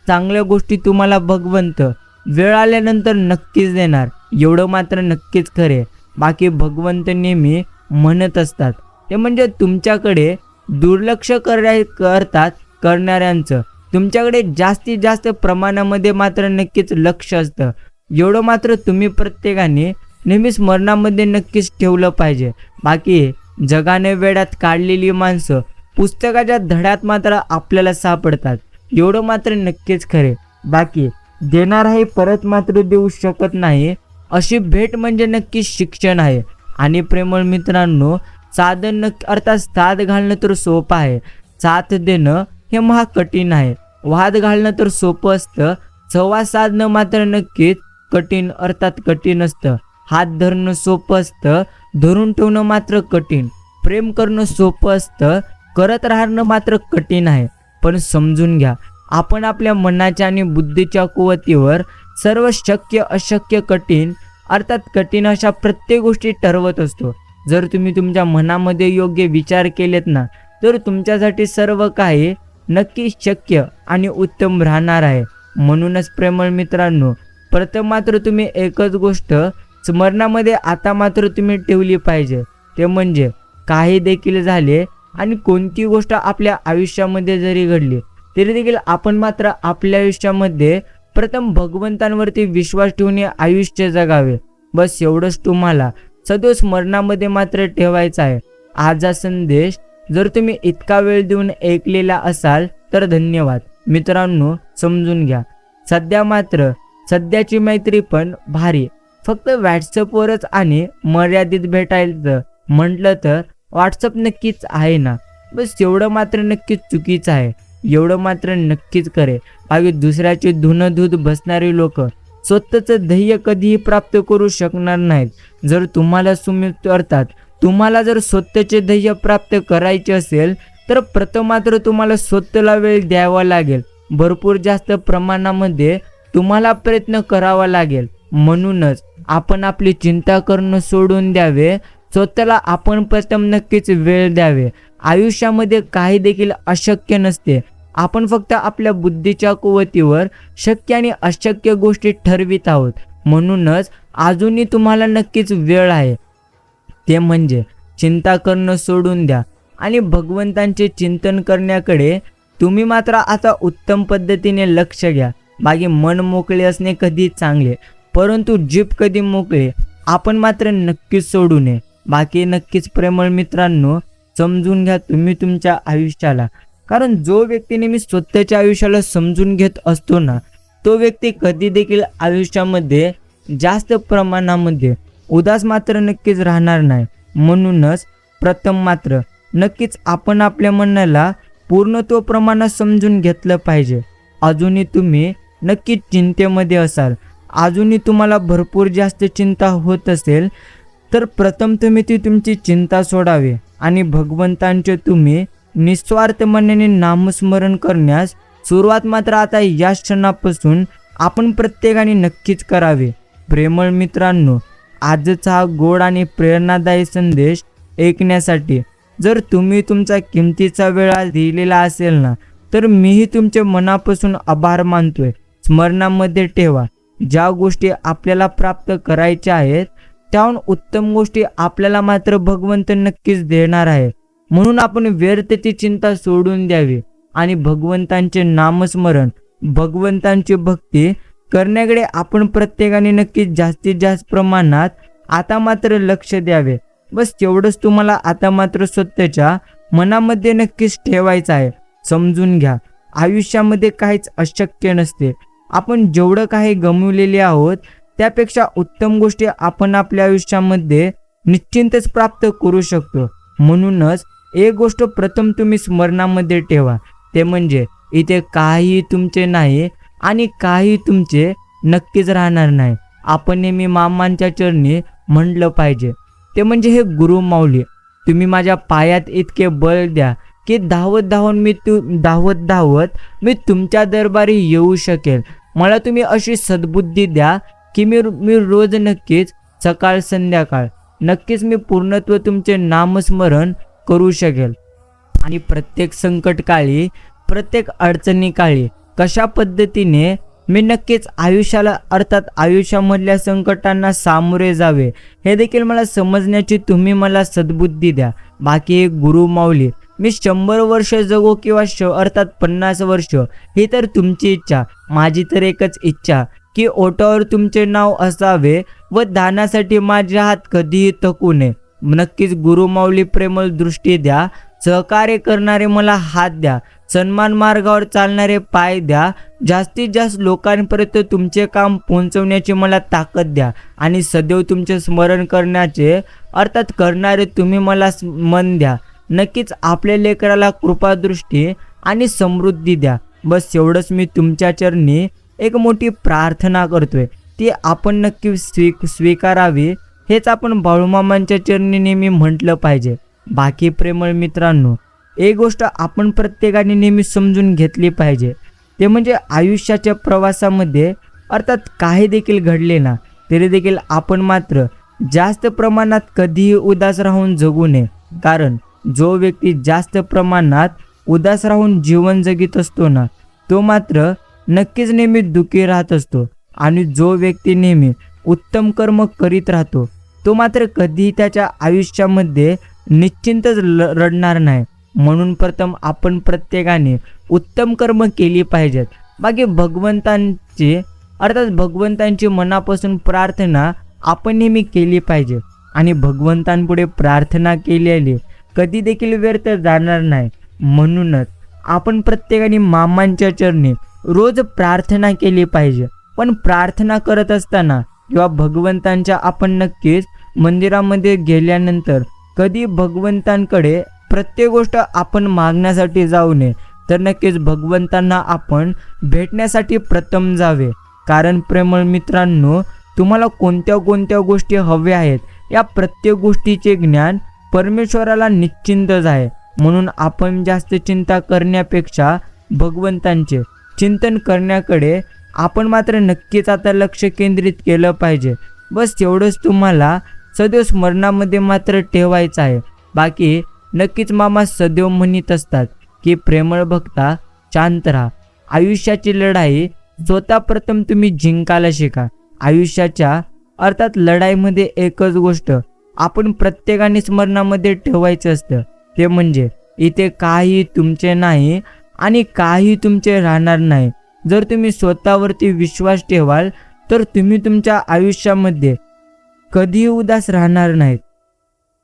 चांगल्या गोष्टी तुम्हाला भगवंत वेळ आल्यानंतर नक्कीच देणार, एवढं मात्र नक्कीच खरे. बाकी भगवंत नेहमी म्हणत असतात ते म्हणजे तुमच्याकडे दुर्लक्ष करतात करणाऱ्यांचं तुमच्याकडे जास्तीत जास्त प्रमाणामध्ये मात्र नक्कीच लक्ष असतं, एवढं मात्र तुम्ही प्रत्येकाने नेहमी स्मरणामध्ये नक्कीच ठेवलं पाहिजे. बाकी जगाने वेड्यात काढलेली माणसं पुस्तकाच्या धड्यात मात्र आपल्याला सापडतात, एवढं मात्र नक्कीच खरे. बाकी देणाराही परत मात्र देऊ शकत नाही, अशी भेट म्हणजे नक्कीच शिक्षण आहे. आणि प्रेमळ मित्रांनो, साधन अर्थात साथ घालणं तर सोपं आहे, साथ देणं हे महा कठीण आहे. वाद घालणं तर सोपं असतं, संवाद साधणं मात्र नक्कीच कठीण अर्थात कठीण असतं. हात धरणं सोपं असतं, धरून ठेवणं मात्र कठीण. प्रेम करणं सोपं असतं, करत राहणं मात्र कठीण आहे. पण समजून घ्या, आपण आपल्या मनाच्या आणि बुद्धीच्या कुवतीवर सर्व शक्य अशक्य कठीण अर्थात कठीण अशा प्रत्येक गोष्टी ठरवत असतो. जर तुम्ही तुमच्या मनामध्ये योग्य विचार केलेत ना, तर तुमच्यासाठी सर्व काही नक्की शक्य आणि उत्तम राहणार आहे. म्हणूनच प्रेमळ मित्रांनो, प्रथम मात्र तुम्ही एकच गोष्ट स्मरणामध्ये आता मात्र तुम्ही ठेवली पाहिजे, ते म्हणजे काही देखील झाले आणि कोणती गोष्ट आपल्या आयुष्यामध्ये जरी घडली तरी देखील आपण मात्र आपल्या आयुष्यामध्ये प्रथम भगवंतांवरती विश्वास ठेवून आयुष्य जगावे. बस एवढंच तुम्हाला सदैव स्मरणामध्ये मात्र ठेवायचं आहे. आजचा संदेश जर तुम्ही इतका वेळ देऊन ऐकलेला असाल तर धन्यवाद. मित्रांनो, समजून घ्या, सध्याची मैत्री पण भारी, फक्त व्हॉट्सअपवरच आणि मर्यादित भेटायचं म्हटलं तर व्हॉट्सअप नक्कीच आहे ना. बस एवढं मात्र नक्कीच चुकीचं आहे, एवढं मात्र नक्कीच करे. बाकी दुसऱ्याचे धुणं धूत बसणारी लोक स्वतःचं ध्येय कधीही प्राप्त करू शकणार नाहीत. जर तुम्हाला तुम्हाला जर स्वतःचे ध्येय प्राप्त करायचे असेल तर प्रथम मात्र तुम्हाला स्वतःला वेळ द्यावा लागेल, भरपूर जास्त प्रमाणामध्ये तुम्हाला प्रयत्न करावा लागेल. म्हणूनच आपण आपली चिंता करणं सोडून द्यावे, स्वतःला आपण प्रथम नक्कीच वेळ द्यावे. आयुष्यामध्ये काही देखील अशक्य नसते, आपण फक्त आपल्या बुद्धीच्या कुवतीवर शक्य आणि अशक्य गोष्टी ठरवित आहोत. म्हणूनच अजूनही तुम्हाला नक्कीच वेळ आहे, ते म्हणजे चिंता करणं सोडून द्या आणि भगवंतांचे चिंतन करण्याकडे तुम्ही मात्र आता उत्तम पद्धतीने लक्ष घ्या. बाकी मन मोकळे असणे कधी चांगले, परंतु जीभ कधी मोकळे आपण मात्र नक्कीच सोडू नये. बाकी नक्कीच प्रेमळ मित्रांनो, समजून घ्या तुम्ही तुमच्या आयुष्याला, कारण जो व्यक्ती नेहमी स्वतःच्या आयुष्याला समजून घेत असतो ना, तो व्यक्ती कधी देखील आयुष्यामध्ये जास्त प्रमाणामध्ये उदास मात्र नक्कीच राहणार नाही. म्हणूनच प्रथम मात्र नक्कीच आपण आपल्या मनाला पूर्णत्व प्रमाणात समजून घेतलं पाहिजे. अजूनही तुम्ही नक्कीच चिंतेमध्ये असाल, अजूनही तुम्हाला भरपूर जास्त चिंता होत असेल, तर प्रथम तुम्ही ती तुमची चिंता सोडावी आणि भगवंतांचे तुम्ही निस्वार्थ मनाने नामस्मरण करण्यास सुरुवात मात्र आता या क्षणापासून आपण प्रत्येकाने नक्कीच करावे. प्रेमळ मित्रांनो, आजचा हा गोड आणि प्रेरणादायी संदेश ऐकण्यासाठी जर तुम्ही तुमचा किमतीचा वेळ दिलेला असेल ना, तर मीही तुमचे मनापासून आभार मानतोय. स्मरणामध्ये ठेवा, ज्या गोष्टी आपल्याला प्राप्त करायच्या आहेत त्याहून उत्तम गोष्टी आपल्याला मात्र भगवंत नक्कीच देणार आहे. म्हणून आपण व्यर्थची चिंता सोडून द्यावी आणि भगवंतांचे नामस्मरण, भगवंतांची भक्ती करण्याकडे आपण प्रत्येकाने नक्कीच जास्तीत जास्त प्रमाणात आता मात्र लक्ष द्यावे. बस तेवढंच तुम्हाला आता मात्र स्वतःच्या मनामध्ये नक्कीच ठेवायचं आहे. समजून घ्या, आयुष्यामध्ये काहीच अशक्य नसते. आपण जेवढं काही गमावलेले आहोत त्यापेक्षा उत्तम गोष्टी आपण आपल्या आयुष्यामध्ये निश्चितच प्राप्त करू शकतो. म्हणूनच एक गोष्ट प्रथम तुम्ही स्मरणामध्ये ठेवा, ते म्हणजे इथे काही तुमचे नाही आणि काही तुमचे नक्कीच राहणार नाही. आपण नेहमी मामांच्या चरणी म्हटलं पाहिजे, ते म्हणजे हे गुरु माऊली, तुम्ही माझ्या पायात इतके बळ द्या की धावत धावत मी तुमच्या दरबारी येऊ शकेल. मला तुम्ही अशी सद्बुद्धी द्या की मी रोज नक्कीच सकाळ संध्याकाळ नक्कीच मी पूर्णत्व तुमचे नामस्मरण करू शकेल. आणि प्रत्येक संकटकाळी, प्रत्येक अडचणीकाळी कशा पद्धतीने मी नक्कीच आयुष्याला अर्थात आयुष्यामधल्या संकटांना सामोरे जावे हे देखील मला समजण्याची तुम्ही मला सद्बुद्धी द्या. बाकी एक गुरु माऊली, मी 100 वर्ष जगो किंवा अर्थात 50 वर्ष, ही तर तुमची इच्छा. माझी तर एकच इच्छा की ओठावर तुमचे नाव असावे व दानासाठी माझे हात कधीही थकू नये. नक्कीच गुरु माऊली प्रेमळ दृष्टी द्या, सहकार्य करणारे मला हात द्या, सन्मान मार्गावर चालणारे पाय द्या, जास्तीत जास्त लोकांपर्यंत तुमचे काम पोहोचवण्याची मला ताकद द्या आणि सदैव तुमचे स्मरण करण्याचे अर्थात करणारे तुम्ही मला मन द्या. नक्कीच आपल्या लेकराला कृपादृष्टी आणि समृद्धी द्या. बस एवढंच मी तुमच्या चरणी एक मोठी प्रार्थना करतोय, ती आपण नक्की स्वीकारावी. हेच आपण बाळूमामांच्या चरणी नेहमी म्हटलं पाहिजे. बाकी प्रेमळ मित्रांनो, एक गोष्ट आपण प्रत्येकाने नेहमी समजून घेतली पाहिजे, ते म्हणजे आयुष्याच्या प्रवासामध्ये अर्थात काही देखील घडले ना तरी देखील आपण मात्र जास्त प्रमाणात कधीही उदास राहून जगू नये. कारण जो व्यक्ती जास्त प्रमाणात उदास राहून जीवन जगीत असतो ना, तो मात्र नक्कीच नेहमी दुःखी राहत असतो. आणि जो व्यक्ती नेहमी उत्तम कर्म करीत राहतो तो मात्र कधीही त्याच्या आयुष्यामध्ये निश्चितच रडणार नाही. म्हणून प्रथम आपण प्रत्येकाने उत्तम कर्म केली पाहिजेत. बाकी भगवंतांची मनापासून प्रार्थना आपण नेहमी केली पाहिजे आणि भगवंतांपुढे प्रार्थना केलेली कधी देखील व्यर्थ जाणार नाही. म्हणूनच आपण प्रत्येकाने मामांच्या चरणी रोज प्रार्थना केली पाहिजे. पण प्रार्थना करत असताना किंवा भगवंतांच्या आपण नक्कीच मंदिरामध्ये गेल्यानंतर कधी भगवंतांकडे प्रत्येक गोष्ट आपण मागण्यासाठी जाऊ नये, तर नक्कीच भगवंतांना आपण भेटण्यासाठी प्रथम जावे. कारण प्रेमळ मित्रांनो, तुम्हाला कोणत्या कोणत्या गोष्टी हव्या आहेत या प्रत्येक गोष्टीचे ज्ञान परमेश्वराला निश्चितच आहे. म्हणून आपण जास्त चिंता करण्यापेक्षा भगवंतांचे चिंतन करण्याकडे आपण मात्र नक्कीच आता लक्ष केंद्रित केलं पाहिजे. बस एवढंच तुम्हाला सदैव स्मरणामध्ये मात्र ठेवायचं आहे. बाकी नक्कीच मामा सदैव म्हणत असतात की प्रेमळ भक्ता शांत राहा. आयुष्याची लढाई स्वतः प्रथम तुम्ही जिंकायला शिका. आयुष्याच्या अर्थात लढाईमध्ये एकच गोष्ट आपण प्रत्येकाने स्मरणामध्ये ठेवायचं असतं, ते म्हणजे इथे काही तुमचे नाही आणि काही तुमचे राहणार नाही. जर तुम्ही स्वतःवरती विश्वास ठेवाल तर तुम्ही तुमच्या आयुष्यामध्ये कधीही उदास राहणार नाहीत.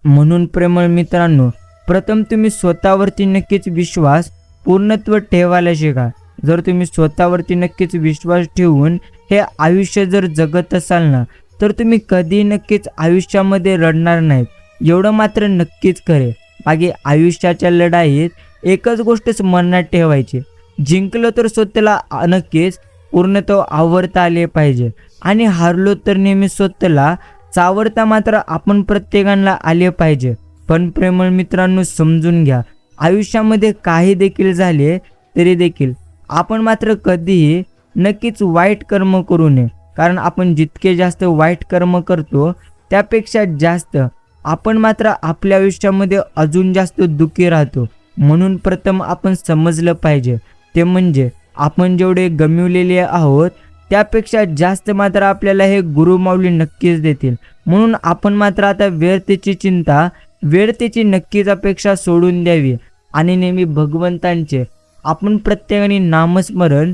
म्हणून प्रेमळ मित्रांनो, प्रथम तुम्ही स्वतःवरती नक्कीच विश्वास पूर्णत्व ठेवायला शिका. जर तुम्ही स्वतःवरती नक्कीच विश्वास ठेवून हे आयुष्य जर जगत असाल ना, तर तुम्ही कधी नक्कीच आयुष्यामध्ये रडणार नाहीत. एवढं मात्र नक्कीच खरे. बाकी आयुष्याच्या लढाईत एकच गोष्ट स्मरणात ठेवायची, जिंकलो तर स्वतःला नक्कीच पूर्णत्व आवरता आले पाहिजे आणि हारलो तर नेहमी स्वतःला चावरता मात्र आपण प्रत्येकाला आले पाहिजे. पण प्रेमळ मित्रांनो, समजून घ्या, आयुष्यामध्ये काही देखील झाले तरी देखील आपण मात्र कधीही नक्कीच वाईट कर्म करू नये. कारण आपण जितके जास्त वाईट कर्म करतो त्यापेक्षा जास्त आपण मात्र आपल्या आयुष्यामध्ये अजून जास्त दुःखी राहतो. म्हणून प्रथम आपण समजलं पाहिजे, ते म्हणजे आपण जेवढे गमावलेले आहोत त्यापेक्षा जास्त मात्र आपल्याला हे गुरुमाऊली नक्कीच देतील. म्हणून आपण मात्र आता व्यर्थेची चिंता, व्यर्थेची नक्कीच अपेक्षा सोडून द्यावी आणि नेहमी भगवंतांचे आपण प्रत्येकाने नामस्मरण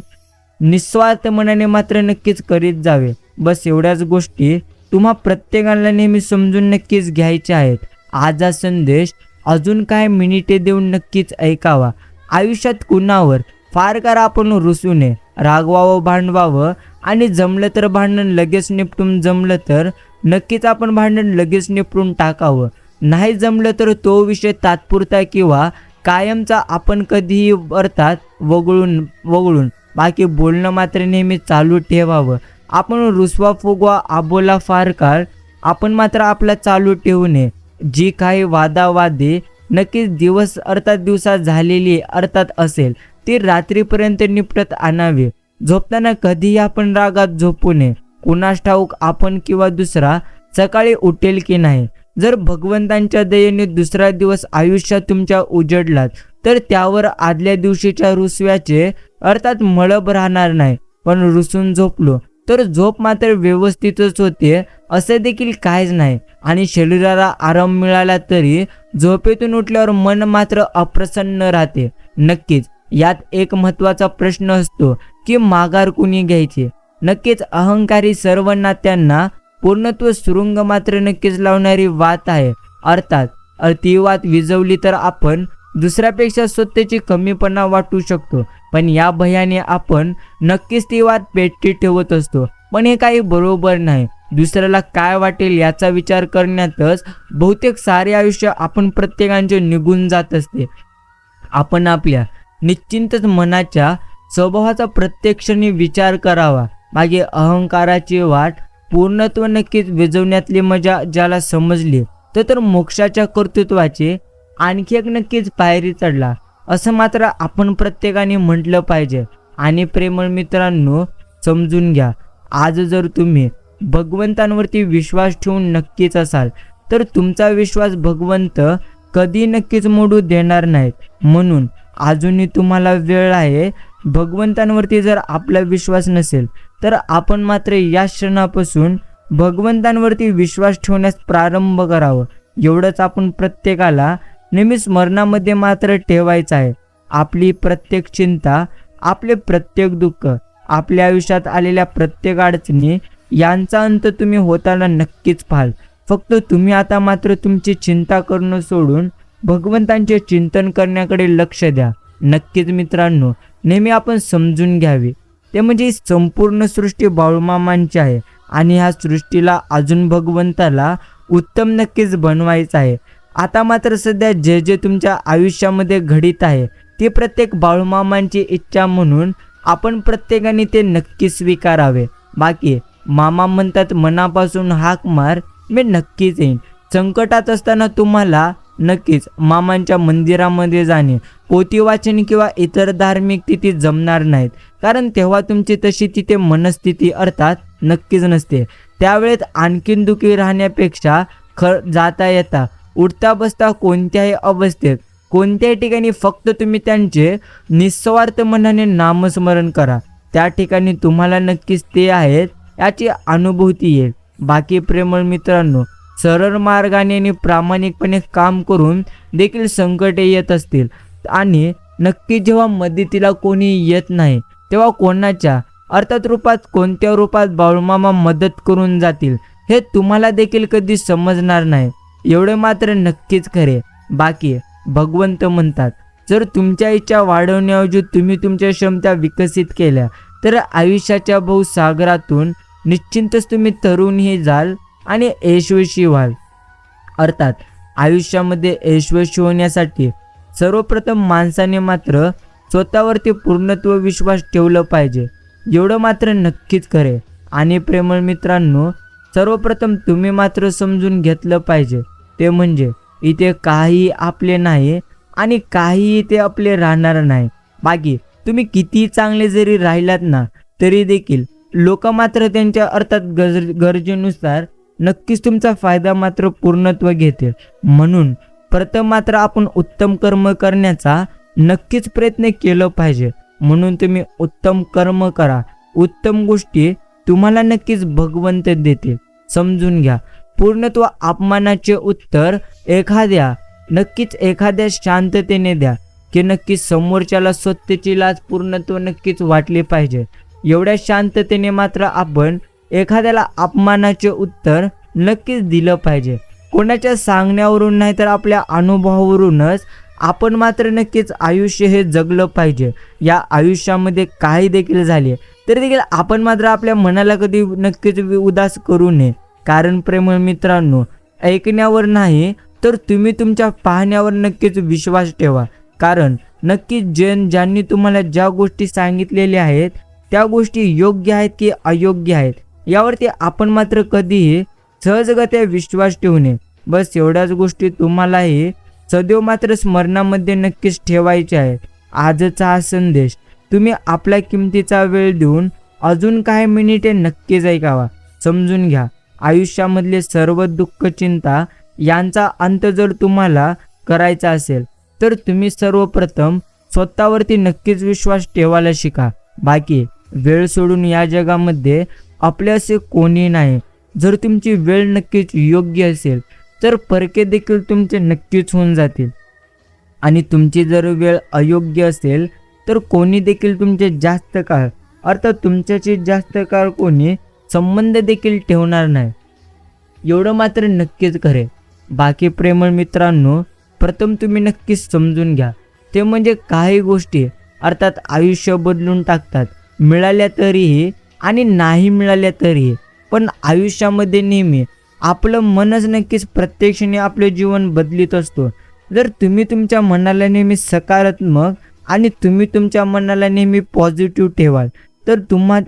निस्वार्थ मनाने मात्र नक्कीच करीत जावे. बस एवढ्याच गोष्टी तुम्हा प्रत्येकाला नेहमी समजून नक्कीच घ्यायच्या आहेत. आज हा संदेश अजून काय मिनिटे देऊन नक्कीच ऐकावा. आयुष्यात कुणावर फार करा आपण रुसू नये, रागवावं, भांडवावं आणि जमलं तर भांडण लगेच निपटून, जमलं तर नक्कीच आपण भांडण लगेच निपटून टाकावं. नाही जमलं तर तो विषय तात्पुरता किंवा कायमचा आपण कधीही अर्थात वगळून बाकी बोलणं मात्र नेहमी चालू ठेवावं. आपण रुसवा फुगवा आबोला फार काळ आपण मात्र आपला चालू ठेवू नये. जी काही वादावादी नक्कीच दिवसात झालेली अर्थात असेल ती रात्रीपर्यंत निपटत आणावी. झोपताना कधीही आपण रागात झोपू नये. कुणास ठाऊक आपण किंवा दुसरा सकाळी उठेल की नाही. जर भगवंतांच्या दयेने दुसरा दिवस आयुष्यात तुमच्या उजडलात तर त्यावर आदल्या दिवशीच्या रुसव्याचे अर्थात मळब राहणार नाही. पण रुसून झोपलो तर झोप मात्र व्यवस्थितच होते असे देखील काहीच नाही. आणि शरीराला आराम मिळाला तरी झोपेतून उठल्यावर मन मात्र अप्रसन्न राहते. नक्कीच यात एक महत्त्वाचा प्रश्न असतो की माघार कुणी घ्यायची. नक्कीच अहंकारी सर्व नात्यांना पूर्णत्व सुरुंग मात्र नक्कीच लावणारी वात आहे. अर्थात ती वात विझवली तर आपण दुसऱ्यापेक्षा स्वतःची कमीपणा वाटू शकतो. पण या भयाने आपण नक्कीच ती वात पेटी ठेवत असतो. पण हे काही बरोबर नाही. दुसऱ्याला काय वाटेल याचा विचार करण्यातच बहुतेक सारे आयुष्य आपण प्रत्येकाचे निघून जात असते. आपण आपल्या निश्चिंतच मनाच्या स्वभावाचा प्रत्येक क्षणी विचार करावा. मागे अहंकाराची वाट पूर्णत्व नक्कीच विझवण्यातली मजा ज्याला समजली तर मोक्षाच्या कर्तृत्वाची आणखी एक नक्कीच पायरी चढला असं मात्र आपण प्रत्येकाने म्हटलं पाहिजे. आणि प्रेमळ मित्रांनो, समजून घ्या, आज जर तुम्ही भगवंतांवरती विश्वास ठेवून नक्कीच असाल तर तुमचा विश्वास भगवंत कधी नक्कीच मोडू देणार नाहीत. म्हणून अजूनही तुम्हाला वेळ आहे. भगवंतांवरती जर आपला विश्वास नसेल तर आपण मात्र या क्षणापासून भगवंतांवरती विश्वास ठेवण्यास प्रारंभ करावं. एवढंच आपण प्रत्येकाला नेहमी स्मरणामध्ये मात्र ठेवायचं आहे. आपली प्रत्येक चिंता, आपले प्रत्येक दुःख, आपल्या आयुष्यात आलेल्या प्रत्येक अडचणी यांचा अंत तुम्ही होताना नक्कीच पाहाल. फक्त तुम्ही आता मात्र तुमची चिंता करणं सोडून भगवंतांचे चिंतन करण्याकडे लक्ष द्या. नक्कीच मित्रांनो, नेहमी आपण समजून घ्यावे ते म्हणजे संपूर्ण सृष्टी बाळूमामांची आहे आणि ह्या सृष्टीला अजून भगवंताला उत्तम नक्कीच बनवायचं आहे. आता मात्र सध्या जे जे तुमच्या आयुष्यामध्ये घडित आहे ती प्रत्येक बाळूमामांची इच्छा म्हणून आपण प्रत्येकाने ते नक्की स्वीकारावे. बाकी मामा म्हणतात मनापासून हाक मार, मी नक्कीच येईन. संकटात असताना तुम्हाला नक्कीच मामांच्या मंदिरामध्ये जाणे, पोथी वाचन किंवा इतर धार्मिक तिथी जमणार नाहीत. कारण तेव्हा तुमची तशी तिथे मनस्थिती अर्थात नक्कीच नसते. त्यावेळेत आणखीन दुःखी राहण्यापेक्षा जाता येता उठता बसता कोणत्याही अवस्थेत कोणत्याही ठिकाणी फक्त तुम्ही त्यांचे निस्वार्थ मनाने नामस्मरण करा. त्या ठिकाणी तुम्हाला नक्कीच ते आहेत याची अनुभूती येईल. बाकी प्रेमळ मित्रांनो, सरळ मार्गाने आणि प्रामाणिकपणे काम करून देखील संकटे येत असतील आणि नक्की जेव्हा मदतीला कोणी येत नाही तेव्हा कोणाच्या अर्थात रूपात कोणत्या रूपात बाळूमामा मदत करून जातील हे तुम्हाला देखील कधी समजणार नाही. एवढे मात्र नक्कीच खरे. बाकी भगवंत म्हणतात जर तुमच्या इच्छा वाढवण्याऐवजी तुम्ही तुमच्या क्षमता विकसित केल्या तर आयुष्याच्या बहुसागरातून निश्चिंतच तुम्ही तरुणही जाल आणि यशस्वी व्हाल. अर्थात आयुष्यामध्ये यशस्वी होण्यासाठी सर्वप्रथम माणसाने मात्र स्वतःवरती पूर्णत्व विश्वास ठेवलं पाहिजे. एवढं मात्र नक्कीच खरे. आणि प्रेमळ मित्रांनो, सर्वप्रथम तुम्ही मात्र समजून घेतलं पाहिजे ते म्हणजे इथे काही आपले नाही आणि काही इथे आपले राहणार नाही. बाकी तुम्ही किती चांगले जरी राहिलात ना तरी देखील लोक मात्र त्यांच्या अर्थात गरजेनुसार नक्कीच तुमचा फायदा मात्र पूर्णत्व घेतील. म्हणून प्रथम मात्र आपण उत्तम कर्म करण्याचा नक्कीच प्रयत्न केला पाहिजे. म्हणून तुम्ही उत्तम कर्म करा उत्तम गोष्टी तुम्हाला नक्कीच भगवंत देतील, समजून घ्या. पूर्णत्व अपमानाचे उत्तर नक्कीच एखाद्या शांततेने द्या, की नक्कीच समोरच्याला स्वतःची लाज पूर्णत्व नक्कीच वाटले पाहिजे. एवढ्या शांततेने मात्र आपण एखाद्याला अपमानाचे उत्तर नक्कीच दिलं पाहिजे. कोणाच्या सांगण्यावरून नाही तर आपल्या अनुभवावरूनच आपण मात्र नक्कीच आयुष्य हे जगलं पाहिजे. या आयुष्यामध्ये काही देखील झाले तरी देखील आपण मात्र आपल्या मनाला कधी नक्कीच उदास करू नये. कारण प्रेमळ मित्रांनो, ऐकण्यावर नाही तर तुम्ही तुमच्या पाहण्यावर नक्कीच विश्वास ठेवा. कारण नक्कीच ज्यांनी तुम्हाला ज्या गोष्टी सांगितलेल्या आहेत त्या गोष्टी योग्य आहेत की अयोग्य आहेत यावरती आपण मात्र कधीही सहजगत्या विश्वास ठेवू नये. बस एवढ्याच गोष्टी तुम्हालाही सदैव मात्र स्मरणामध्ये नक्कीच ठेवायच्या आहेत. आजचा हा संदेश तुम्ही आपला किमतीचा वेळ देऊन अजून काही मिनिटे नक्कीच ऐकावा. समजून घ्या, आयुष्यामधले सर्व दुःख, चिंता यांचा अंत जर तुम्हाला करायचा असेल तर तुम्ही सर्वप्रथम स्वतःवरती नक्कीच विश्वास ठेवायला शिका. बाकी वेळ सोडून या जगामध्ये आपले असे कोणी नाही. जर तुमची वेळ नक्कीच योग्य असेल तर परके देखील तुमचे नक्कीच होऊन जातील. आणि तुमची जर वेळ अयोग्य असेल तर कोणी देखील तुमचे जास्त काळ अर्थात तुमच्याशी जास्त काळ कोणी संबंध देखील ठेवणार नाही. एवढं मात्र नक्कीच खरे. बाकी प्रेमळ मित्रांनो, प्रथम तुम्ही नक्कीच समजून घ्या, ते म्हणजे काही गोष्टी अर्थात आयुष्य बदलून टाकतात, मिळाल्या तरीही आणि नाही मिळाल्या तरीही. पण आयुष्यामध्ये नेहमी आपलं मनच नक्कीच प्रत्येक क्षणी आपले जीवन बदलित असतो. जर तुम्ही तुमच्या मनाला नेहमी सकारात्मक आणि तुम्ही तुमच्या मनाला नेहमी पॉझिटिव्ह ठेवाल तर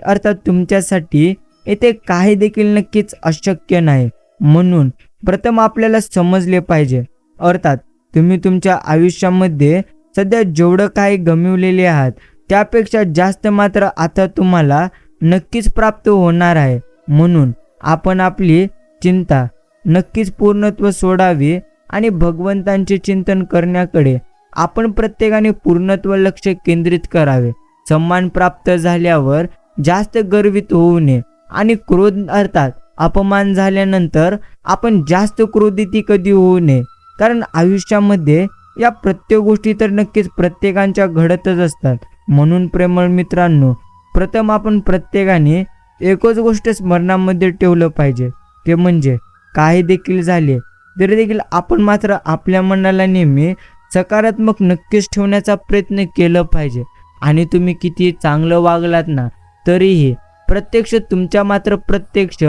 अर्थात तुमच्यासाठी येथे काही देखील नक्कीच अशक्य नाही. म्हणून प्रथम आपल्याला समजले पाहिजे, अर्थात तुम्ही तुमच्या आयुष्यामध्ये सध्या जेवढं काही गमावलेले आहात त्यापेक्षा जास्त मात्र आता तुम्हाला नक्कीच प्राप्त होणार आहे. म्हणून आपण आपली चिंता नक्कीच पूर्णत्व सोडावी आणि भगवंतांचे चिंतन करण्याकडे आपण प्रत्येकाने पूर्णत्व लक्ष केंद्रित करावे. सन्मान प्राप्त झाल्यावर जास्त गर्वित होऊ नये आणि क्रोध अर्थात अपमान झाल्यानंतर आपण जास्त क्रोधित कधी होऊ नये. कारण आयुष्यामध्ये या प्रत्येक गोष्टी तर नक्कीच प्रत्येकांच्या घडतच असतात. म्हणून प्रेमळ मित्रांनो, प्रथम आपण प्रत्येकाने एकच गोष्ट स्मरणामध्ये ठेवलं पाहिजे, ते म्हणजे काही देखील झाले तरी देखील आपण मात्र आपल्या मनाला नेहमी सकारात्मक नक्कीच ठेवण्याचा प्रयत्न केला पाहिजे. आणि तुम्ही किती चांगलं वागलात ना तरीही प्रत्यक्ष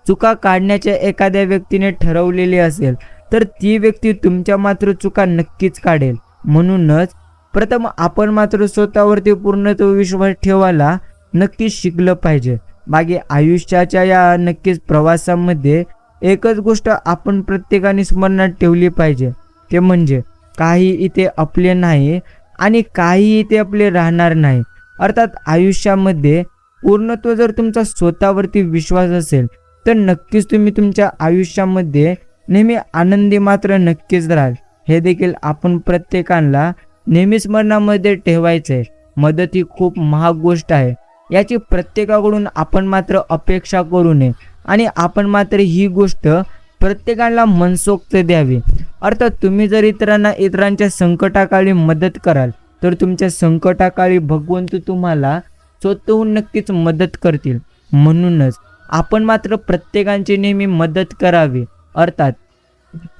चुका काढण्याच्या एखाद्या व्यक्तीने ठरवलेली असेल तर ती व्यक्ती तुमच्या मात्र चुका नक्कीच काढेल. म्हणूनच प्रथम आपण मात्र स्वतःवरती पूर्णत्व विश्वास ठेवायला नक्कीच शिकलं पाहिजे. बाकी आयुष्याच्या या नक्कीच प्रवासामध्ये एकच गोष्ट आपण प्रत्येकाने स्मरणात ठेवली पाहिजे, ते म्हणजे काही इथे आपले नाही आणि काही इथे आपले राहणार नाही. अर्थात आयुष्यामध्ये पूर्णत्व जर तुमचा स्वतःवरती विश्वास असेल तर नक्कीच तुम्ही तुमच्या आयुष्यामध्ये नेहमी आनंदी मात्र नक्कीच राहाल. हे देखील आपण प्रत्येकाला नेहमी स्मरणामध्ये ठेवायचे. मदत ही खूप महाग गोष्ट आहे, याची प्रत्येकाकडून आपण मात्र अपेक्षा करू नये आणि आपण मात्र ही गोष्ट प्रत्येकाला मनसोक्त द्यावी. अर्थात तुम्ही जर इतरांच्या संकटाकाळी मदत कराल तर तुमच्या संकटाकाळी भगवंत तुम्हाला स्वतःहून नक्कीच मदत करतील. म्हणूनच आपण मात्र प्रत्येकांची नेहमी मदत करावी. अर्थात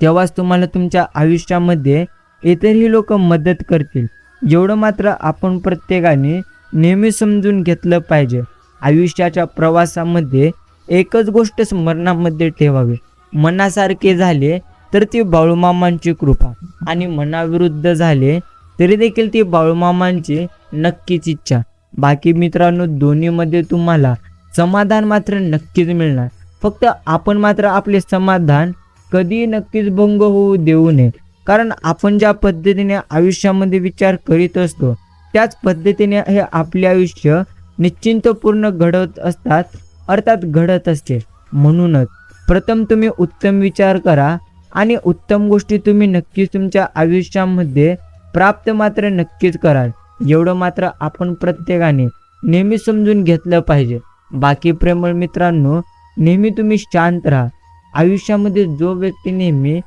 तेव्हाच तुम्हाला तुमच्या आयुष्यामध्ये इतरही लोक मदत करतील. एवढं मात्र आपण प्रत्येकाने नेहमी समजून घेतलं पाहिजे. आयुष्याच्या प्रवासामध्ये एकच गोष्ट स्मरणामध्ये ठेवावी, मनासारखे झाले तर ती बाळूमामांची कृपा आणि मनाविरुद्ध झाले तरी देखील ती बाळूमामांची नक्कीच इच्छा. बाकी मित्रांनो, दोन्हीमध्ये तुम्हाला समाधान मात्र नक्कीच मिळणार. फक्त आपण मात्र आपले समाधान कधी नक्कीच भंग होऊ देऊ नये. कारण आपण ज्या पद्धतीने आयुष्यामध्ये विचार करीत असतो त्याच पद्धतीने हे आपले आयुष्य निश्चिंतपूर्ण घडत असतात, अर्थात घडत असते. म्हणूनच प्रथम तुम्ही उत्तम विचार करा आणि उत्तम गोष्टी तुम्ही नक्कीच तुमच्या आयुष्यामध्ये प्राप्त मात्र नक्कीच कराल. एवढं मात्र आपण प्रत्येकाने नेहमी समजून घेतलं पाहिजे. बाकी प्रेमळ मित्रांनो, नेहमी तुम्ही शांत राहा. आयुष्यामध्ये जो व्यक्ती नेहमी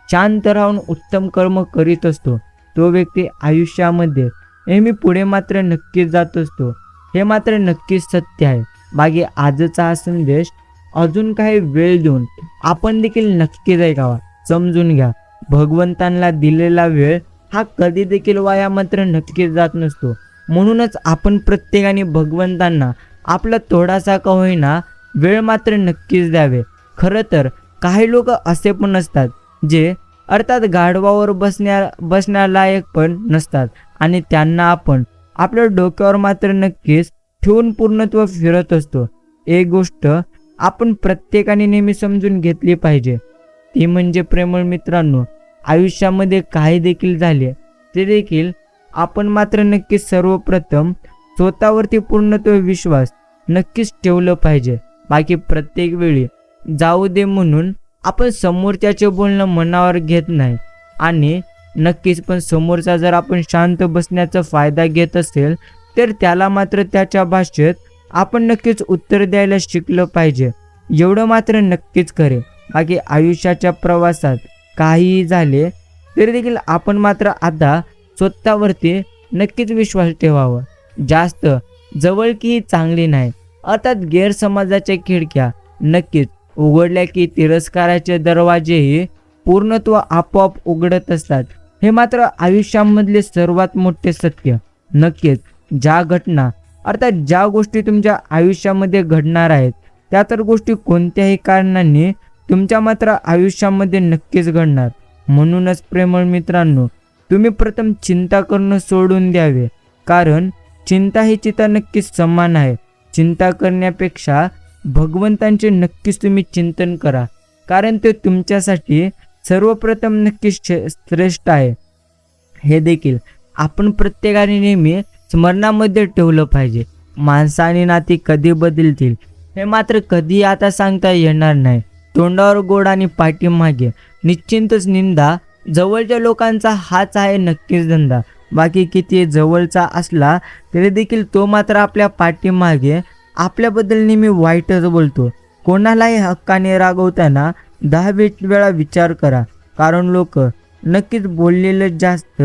शांत राहून उत्तम कर्म करीत असतो तो व्यक्ती आयुष्यामध्ये नेहमी पुढे मात्र नक्कीच जात असतो. हे मात्र नक्कीच सत्य आहे. बाकी आजचा हा संदेश अजून काही वेळ देऊन आपण देखील नक्कीच ऐकावा. समजून घ्या, भगवंतांना दिलेला वेळ हा कधी देखील वाया मात्र नक्कीच जात नसतो. म्हणूनच आपण प्रत्येकाने भगवंतांना आपला थोडासा का होईना वेळ मात्र नक्कीच द्यावे. खरं तर काही लोक असे पण असतात जे अर्थात गाढवावर बसण्यालायक पण नसतात आणि त्यांना आपण आपल्या डोक्यावर मात्र नक्कीच ठेवून पूर्णत्व फिरत असतो. एक गोष्ट आपण प्रत्येकाने नेहमी समजून घेतली पाहिजे, ती म्हणजे प्रेमळ मित्रांनो, आयुष्यामध्ये काही देखील झाले ते देखील आपण मात्र नक्कीच सर्वप्रथम स्वतःवरती पूर्णत्व विश्वास नक्कीच ठेवलं पाहिजे. बाकी प्रत्येक वेळी जाऊ दे म्हणून आपण समोरच्याचे बोलणं मनावर घेत नाही. आणि नक्कीच पण समोरचा जर आपण शांत बसण्याचा फायदा घेत असेल तर त्याला मात्र त्याच्या भाषेत आपण नक्कीच उत्तर द्यायला शिकलं पाहिजे. एवढं मात्र नक्कीच खरे. बाकी आयुष्याच्या प्रवासात काहीही झाले तरी देखील आपण मात्र आता स्वतःवरती नक्कीच विश्वास ठेवावा. जास्त जवळकी चांगली नाही. अर्थात गैरसमजाच्या खिडक्या नक्कीच उघडल्या की तिरस्काराचे दरवाजेही पूर्णत्व आपोआप उघडत असतात. हे मात्र आयुष्यामधले सर्वात मोठे सत्य. नक्कीच ज्या घटना अर्थात ज्या गोष्टी तुमच्या आयुष्यामध्ये घडणार आहेत त्या तर गोष्टी कोणत्याही कारणाने तुमच्या मात्र आयुष्यामध्ये नक्कीच घडणार. म्हणूनच प्रेमळ मित्रांनो, तुम्ही प्रथम चिंता करणं सोडून द्यावे. कारण चिंता ही चिता नक्कीच समान आहे. चिंता करण्यापेक्षा भगवंतांचे नक्कीच तुम्ही चिंतन करा, कारण ते तुमच्यासाठी सर्वप्रथम नक्कीच श्रेष्ठ आहे. हे देखील आपण प्रत्येकाने नेहमी स्मरणामध्ये ठेवलं पाहिजे. माणसं आणि नाती कधी बदलतील हे मात्र कधी आता सांगता येणार नाही. तोंडावर गोड आणि पाठीमागे निश्चितच निंदा. जवळच्या लोकांचा हाच आहे नक्कीच धंदा. बाकी किती जवळचा असला तरी देखील तो मात्र आपल्या पाठीमागे आपल्याबद्दल नेहमी वाईटच बोलतो. कोणालाही हक्काने रागवताना 10 वेळा विचार करा, कारण लोक नक्कीच बोललेलं जास्त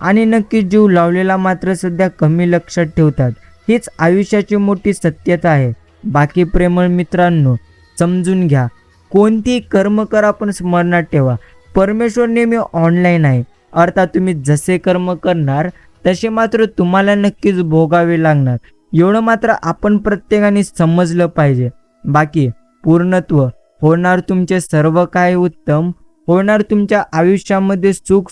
आणि नक्कीच जीव लावलेला मात्र सध्या कमी लक्षात ठेवतात. हीच आयुष्याची मोठी सत्यता आहे. बाकी प्रेमळ मित्रांनो, समजून घ्या, कोणतीही कर्म करा पण स्मरणात ठेवा, परमेश्वर नेहमी ऑनलाईन आहे. अर्थात तुम्ही जसे कर्म करणार तसे मात्र तुम्हाला नक्कीच भोगावे लागणार. एवढं मात्र आपण प्रत्येकाने समजलं पाहिजे. बाकी पूर्णत्व होणार तुमचे सर्व काही उत्तम होणार. तुमच्या आयुष्यामध्ये सुख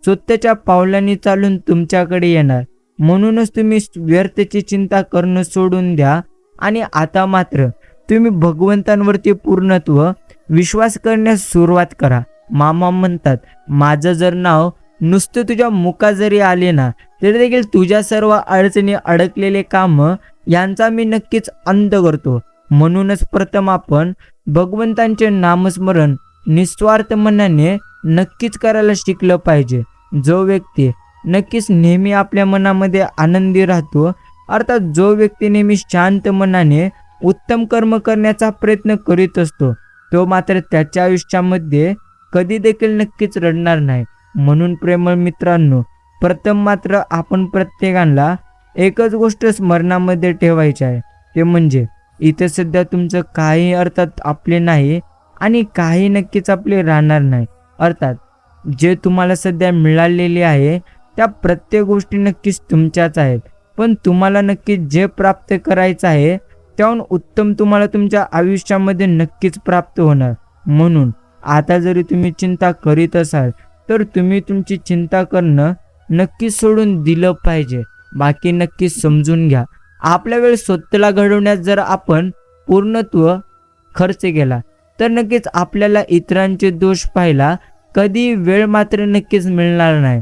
स्वतःच्या पावलांनी चालून तुमच्याकडे येणार. म्हणूनच तुम्ही व्यर्थची चिंता करणं सोडून द्या आणि आता मात्र तुम्ही भगवंतांवरती पूर्णत्व विश्वास करण्यास सुरुवात करा. मामा म्हणतात, माझं जर नाव नुसतं तुझ्या मुखात जरी आले ना तरी देखील तुझ्या सर्व अडचणी अडकलेले कामं यांचा मी नक्कीच अंत करतो. म्हणूनच प्रथम आपण भगवंतांचे नामस्मरण निस्वार्थ मनाने नक्कीच करायला शिकलं पाहिजे. जो व्यक्ती नक्कीच नेहमी आपल्या मनामध्ये आनंदी राहतो, अर्थात जो व्यक्ती नेहमी शांत मनाने उत्तम कर्म करण्याचा प्रयत्न करीत असतो, तो मात्र त्याच्या आयुष्यामध्ये कधी देखील नक्कीच रडणार नाही. म्हणून प्रेमळ मित्रांनो, प्रथम मात्र आपण प्रत्येकाला एकच गोष्ट स्मरणामध्ये ठेवायची आहे, ते म्हणजे इथे सध्या तुमचं काही अर्थात आपले नाही आणि काही नक्कीच आपले राहणार नाही. अर्थात जे तुम्हाला सध्या मिळालेले आहे त्या प्रत्येक गोष्टी नक्कीच तुमच्याच आहेत, पण तुम्हाला नक्कीच जे प्राप्त करायचं आहे त्याहून उत्तम तुम्हाला तुमच्या आयुष्यामध्ये नक्कीच प्राप्त होणार. म्हणून आता जरी तुम्ही चिंता करीत असाल तर तुम्ही तुमची चिंता करणं नक्कीच सोडून दिलं पाहिजे. बाकी नक्कीच समजून घ्या, आपला वेळ स्वतःला घडवण्यात जर आपण पूर्णत्व खर्च केला तर नक्कीच आपल्याला इतरांचे दोष पाहायला कधी वेळ मात्र नक्कीच मिळणार नाही.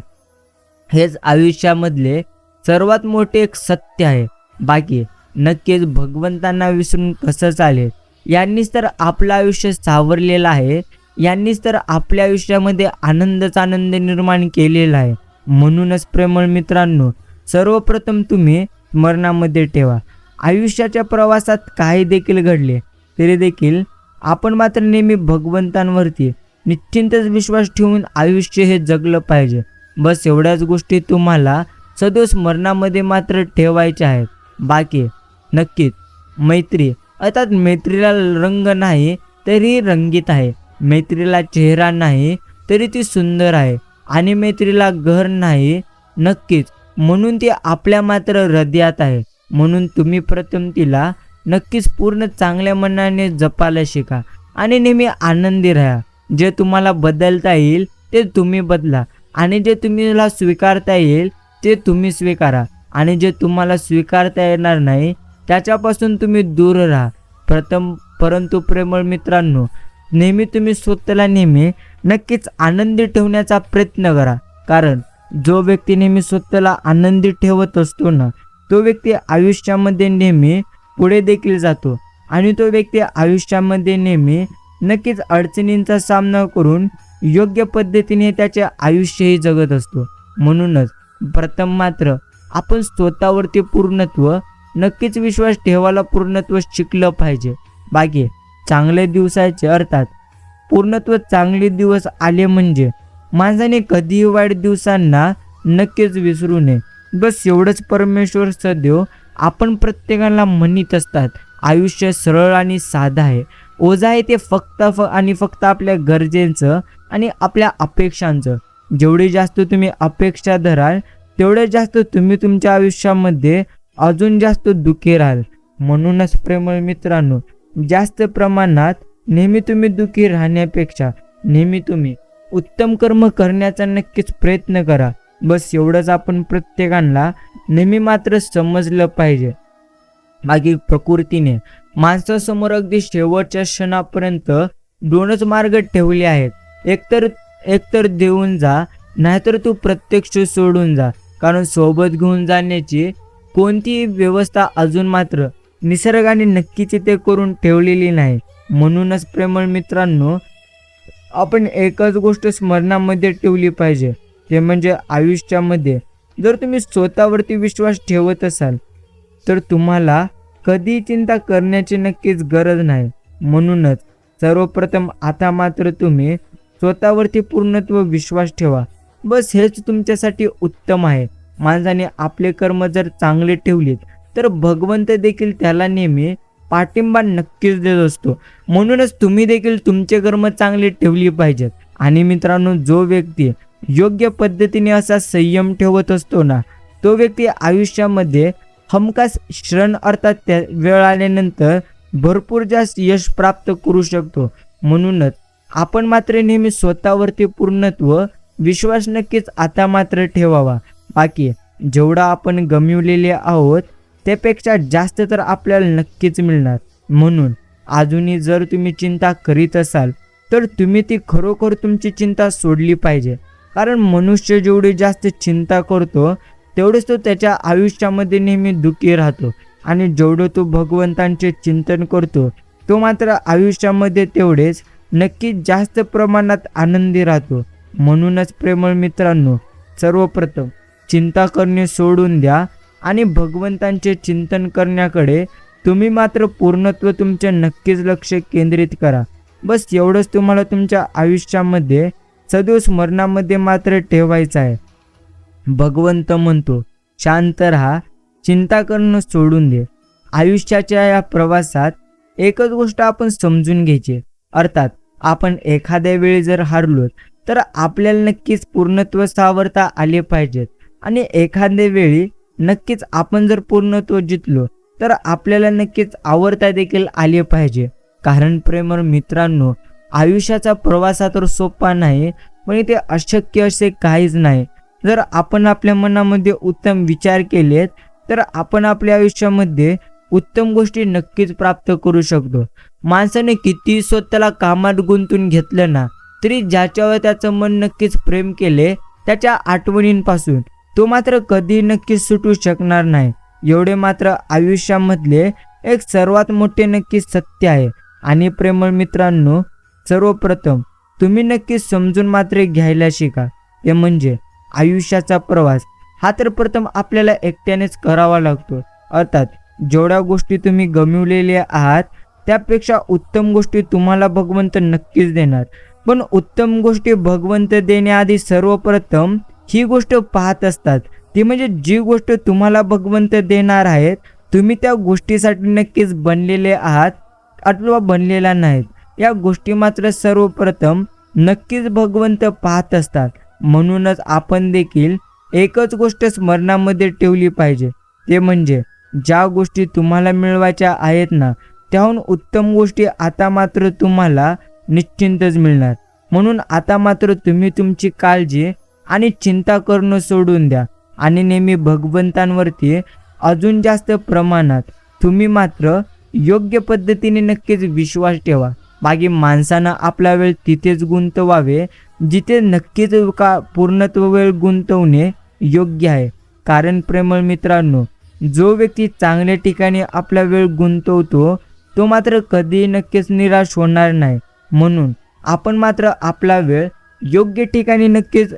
हेच आयुष्यामधले सर्वात मोठे एक सत्य आहे. बाकी नक्कीच भगवंतांना विसरून कसं चालेल. यांनीच तर आपलं आयुष्य सावरलेलं आहे, यांनीच तर आपल्या आयुष्यामध्ये आनंदच आनंद निर्माण केलेला आहे. म्हणूनच प्रेमळ मित्रांनो, सर्वप्रथम तुम्ही स्मरणामध्ये ठेवा. आयुष्याच्या प्रवासात काही देखील घडले तरी देखील आपण मात्र नेहमी भगवंतांवरती निश्चिंतच विश्वास ठेवून आयुष्य हे जगलं पाहिजे. बस एवढ्याच गोष्टी तुम्हाला सदैव स्मरणामध्ये मात्र ठेवायच्या आहेत. बाकी नक्कीच मैत्री अर्थात मैत्रीला रंग नाही तरी रंगीत आहे, मैत्रीला चेहरा नाही तरी ती सुंदर आहे, आणि मैत्रीला घर नाही नक्कीच म्हणून ती आपल्या मात्र हृदयात आहे. म्हणून तुम्ही प्रथम तिला नक्कीच पूर्ण चांगल्या मनाने जपायला शिका आणि नेहमी आनंदी राहा. जे तुम्हाला बदलता येईल ते तुम्ही बदला, आणि जे तुम्हाला स्वीकारता येईल ते तुम्ही स्वीकारा, आणि जे तुम्हाला स्वीकारता येणार नाही त्याच्यापासून तुम्ही दूर राहा. परंतु प्रेमळ मित्रांनो, नेहमी तुम्ही स्वतःला नेहमी नक्कीच आनंदी ठेवण्याचा प्रयत्न करा. कारण जो व्यक्ती नेहमी स्वतःला आनंदी ठेवत असतो ना, तो व्यक्ती आयुष्यामध्ये नेहमी पुढे देखील जातो, आणि तो व्यक्ती आयुष्यामध्ये नेहमी नक्कीच अडचणींचा सामना करून योग्य पद्धतीने त्याचे आयुष्यही जगत असतो. म्हणूनच प्रथम मात्र आपण स्वतःवरती पूर्णत्व नक्कीच विश्वास ठेवायला पूर्णत्व शिकलं पाहिजे. बाकी चांगले दिवसाचे अर्थात पूर्णत्व चांगले दिवस आले म्हणजे माणसाने कधीही वाईट दिवसांना नक्कीच विसरू नये. बस एवढंच परमेश्वर सदैव आपण प्रत्येकाला म्हणत असतात, आयुष्य सरळ आणि साधं आहे. ओझं आहे ते फक्त आपल्या गरजेचं आणि आपल्या अपेक्षांचं. जेवढी जास्त तुम्ही अपेक्षा धराल तेवढे जास्त तुम्ही तुमच्या आयुष्यामध्ये अजून जास्त दुःखी राहाल. म्हणूनच प्रेमळ मित्रांनो, जास्त प्रमाणात नेहमी तुम्ही दुःखी राहण्यापेक्षा नेहमी तुम्ही उत्तम कर्म करण्याचा नक्कीच प्रयत्न करा. बस एवढंच आपण प्रत्येकाला नेहमी मात्र समजलं पाहिजे. बाकी प्रकृतीने माणसासमोर अगदी शेवटच्या क्षणापर्यंत दोनच मार्ग ठेवले आहेत. एकतर देऊन जा, नाहीतर तू प्रत्यक्ष सोडून जा. कारण सोबत घेऊन जाण्याची कोणतीही व्यवस्था अजून मात्र निसर्गाने नक्कीच ते करून ठेवलेली नाही. म्हणूनच प्रेमळ मित्रांनो, आपण एकच गोष्ट स्मरणामध्ये ठेवली पाहिजे, ते म्हणजे आयुष्यामध्ये जर तुम्ही स्वतःवरती विश्वास ठेवत असाल तर तुम्हाला कधी चिंता करण्याची नक्कीच गरज नाही. म्हणूनच सर्वप्रथम आता मात्र तुम्ही स्वतःवरती पूर्णत्व विश्वास ठेवा. बस हेच तुमच्यासाठी उत्तम आहे. माणसाने आपले कर्म जर चांगले ठेवलेत तर भगवंत देखील त्याला नेहमी पाठिंबा नक्कीच देत असतो. म्हणूनच तुम्ही देखील तुमचे कर्म चांगले ठेवली पाहिजेत. आणि मित्रांनो, जो व्यक्ती योग्य पद्धतीने असा संयम ठेवत असतो ना, तो व्यक्ती आयुष्यामध्ये हमखास क्षण अर्थात त्या वेळ आल्यानंतर भरपूर जास्त यश प्राप्त करू शकतो. म्हणूनच आपण मात्र नेहमी स्वतःवरती पूर्णत्व विश्वास नक्कीच आता मात्र ठेवावा. बाकी जेवढा आपण गमिवलेले आहोत त्यापेक्षा जास्त तर आपल्याला नक्कीच मिळणार. म्हणून अजूनही जर तुम्ही चिंता करीत असाल तर तुम्ही ती खरोखर तुमची चिंता सोडली पाहिजे. कारण मनुष्य जेवढी जास्त चिंता करतो तेवढेच तो त्याच्या आयुष्यामध्ये नेहमी दुःखी राहतो, आणि जेवढं तो भगवंतांचे चिंतन करतो तो मात्र आयुष्यामध्ये तेवढेच नक्कीच जास्त प्रमाणात आनंदी राहतो. म्हणूनच प्रेमळ मित्रांनो, सर्वप्रथम चिंता करणे सोडून द्या आणि भगवंतांचे चिंतन करण्याकडे तुम्ही मात्र पूर्णत्व तुमचे नक्कीच लक्ष केंद्रित करा. बस एवढंच तुम्हाला तुमच्या आयुष्यामध्ये सदैव स्मरणामध्ये मात्र ठेवायचं आहे. भगवंत म्हणतो, शांत राहा, चिंता करणं सोडून दे. आयुष्याच्या या प्रवासात एकच गोष्ट आपण समजून घ्यायची, अर्थात आपण एखाद्या वेळी जर हारलो तर आपल्याला नक्कीच पूर्णत्व सावरता आले पाहिजेत, आणि एखाद्या वेळी नक्कीच आपण जर पूर्णत्व जिंकलो तर आपल्याला नक्कीच आवरता देखील आले पाहिजे. कारण प्रेमळ मित्रांनो, आयुष्याचा प्रवास तर सोपा नाही, पण इथे अशक्य असे काहीच नाही. जर आपण आपल्या मनामध्ये उत्तम विचार केलेत तर आपण आपल्या आयुष्यामध्ये उत्तम गोष्टी नक्कीच प्राप्त करू शकतो. माणसाने किती स्वतःला कामात गुंतून घेतलं ना, तरी ज्याच्यावर त्याचं मन नक्कीच प्रेम केले त्याच्या आठवणींपासून तो मात्र कधी नक्कीच सुटू शकणार नाही. एवढे मात्र आयुष्यामधले एक सर्वात मोठे नक्कीच सत्य आहे. आणि प्रेमळ मित्रांनो, सर्वप्रथम तुम्ही नक्कीच समजून मात्र घ्यायला शिका, ते म्हणजे आयुष्याचा प्रवास हा तर प्रथम आपल्याला एकट्यानेच करावा लागतो. अर्थात जेवढ्या गोष्टी तुम्ही गमावलेल्या आहात त्यापेक्षा उत्तम गोष्टी तुम्हाला भगवंत नक्कीच देणार. पण उत्तम गोष्टी भगवंत देण्याआधी सर्वप्रथम ही गोष्ट पाहत असतात, ती म्हणजे जी गोष्ट तुम्हाला भगवंत देणार आहेत तुम्ही त्या गोष्टीसाठी नक्कीच बनलेले आहात अथवा बनलेला नाहीत. या गोष्टी मात्र सर्वप्रथम नक्कीच भगवंत पाहत असतात. म्हणूनच आपण देखील एकच गोष्ट स्मरणामध्ये ठेवली पाहिजे, ते म्हणजे ज्या गोष्टी तुम्हाला मिळवायच्या आहेत ना त्याहून उत्तम गोष्टी आता मात्र तुम्हाला निश्चिंतच मिळणार. म्हणून आता मात्र तुम्ही तुमची काळजी आणि चिंता करणं सोडून द्या आणि नेहमी भगवंतांवरती अजून जास्त प्रमाणात तुम्ही मात्र योग्य पद्धतीने नक्कीच विश्वास ठेवा. बाकी माणसानं आपला वेळ तिथेच गुंतवावे जिथे नक्कीच पूर्णत्व वेळ गुंतवणे योग्य आहे. कारण प्रेमळ मित्रांनो, जो व्यक्ती चांगल्या ठिकाणी आपला वेळ गुंतवतो तो मात्र कधीही नक्कीच निराश होणार नाही. म्हणून आपण मात्र आपला वेळ योग्य ठिकाणी नक्कीच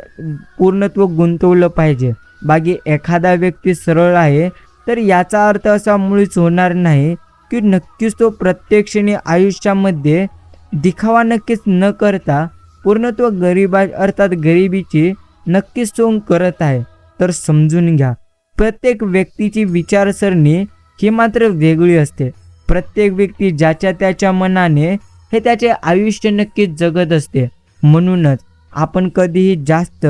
पूर्णत्व गुंतवलं पाहिजे. बाकी एखादा व्यक्ती सरळ आहे तर याचा अर्थ असा मुळीच होणार नाही की नक्कीच तो प्रत्येक क्षणी आयुष्यामध्ये दिखावा नक्कीच न करता पूर्णत्व गरिबीची नक्कीच सोंग करत आहे. तर समजून घ्या, प्रत्येक व्यक्तीची विचारसरणी ही मात्र वेगळी असते. प्रत्येक व्यक्ती ज्याच्या त्याच्या मनाने हे त्याचे आयुष्य नक्कीच जगत असते. म्हणूनच आपण कधीही जास्त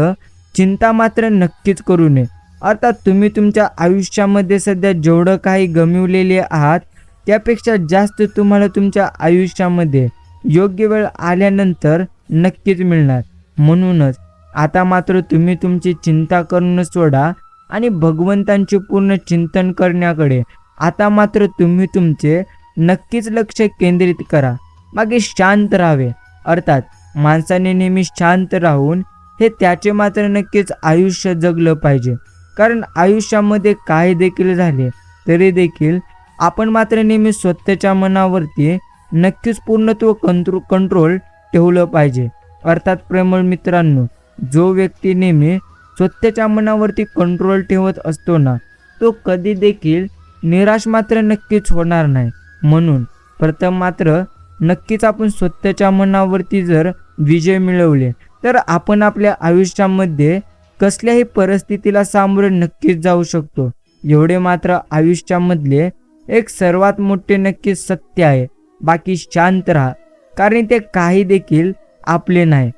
चिंता मात्र नक्कीच करू नये. अर्थात तुम्ही तुमच्या आयुष्यामध्ये सध्या जेवढं काही गमावलेले आहात त्यापेक्षा जास्त तुम्हाला तुमच्या आयुष्यामध्ये योग्य वेळ आल्यानंतर नक्कीच मिळणार. म्हणूनच आता मात्र तुम्ही तुमची चिंता करणं सोडा आणि भगवंतांचे पूर्ण चिंतन करण्याकडे आता मात्र तुम्ही तुमचे नक्कीच लक्ष केंद्रित करा. बाकी शांत राहावे. अर्थात माणसाने नेहमी शांत राहून हे त्याचे मात्र नक्कीच आयुष्य जगलं पाहिजे. कारण आयुष्यामध्ये काही देखील झाले तरी देखील आपण मात्र नेहमी स्वतःच्या मनावरती नक्कीच पूर्णत्व कंट्रोल ठेवलं पाहिजे. अर्थात प्रेमळ मित्रांनो, जो व्यक्ती नेहमी स्वतःच्या मनावरती कंट्रोल ठेवत असतो ना तो कधी देखील निराश मात्र नक्कीच होणार नाही. म्हणून प्रथम मात्र नक्कीच आपण स्वतःच्या मनावरती जर विजय मिळवले तर आपण आपल्या आयुष्यामध्ये कसल्याही परिस्थितीला सामोरं नक्कीच जाऊ शकतो. एवढे मात्र आयुष्यामधले एक सर्वात मोठे नक्कीच सत्य आहे. बाकी शांत राहा, कारण ते काही देखील आपले नाही.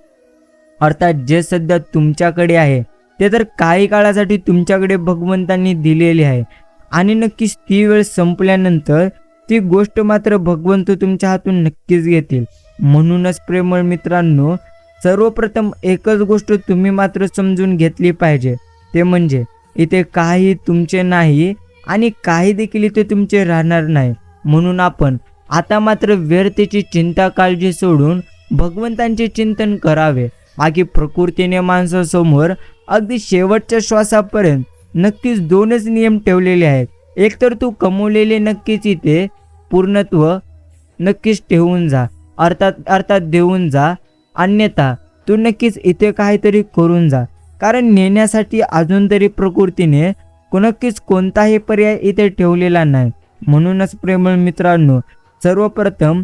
अर्थात जे सध्या तुमच्याकडे आहे ते तर काही काळासाठी तुमच्याकडे भगवंतांनी दिलेले आहे आणि नक्कीच ती वेळ संपल्यानंतर ती गोष्ट मात्र भगवंत तुमच्या हातून नक्कीच घेतील. म्हणूनच प्रेमळ मित्रांनो, सर्वप्रथम एकच गोष्ट तुम्ही मात्र समजून घेतली पाहिजे, ते म्हणजे इथे काही तुमचे नाही आणि काही देखील इथे तुमचे राहणार नाही. म्हणून आपण आता मात्र व्यर्थेची चिंता काळजी सोडून भगवंतांचे चिंतन करावे. बाकी प्रकृतीने माणसासमोर अगदी शेवटच्या श्वासापर्यंत नक्कीच दोनच नियम ठेवलेले आहेत. एक तर तू कमवलेले नक्कीच इथे पूर्णत्व नक्कीच ठेवून जा, अर्थात देऊन जा, अन्यथा तू नक्कीच इथे काहीतरी करून जा. कारण नेण्यासाठी अजून तरी प्रकृतीने नक्कीच कोणताही पर्याय इथे ठेवलेला नाही. म्हणूनच प्रेमळ मित्रांनो, सर्वप्रथम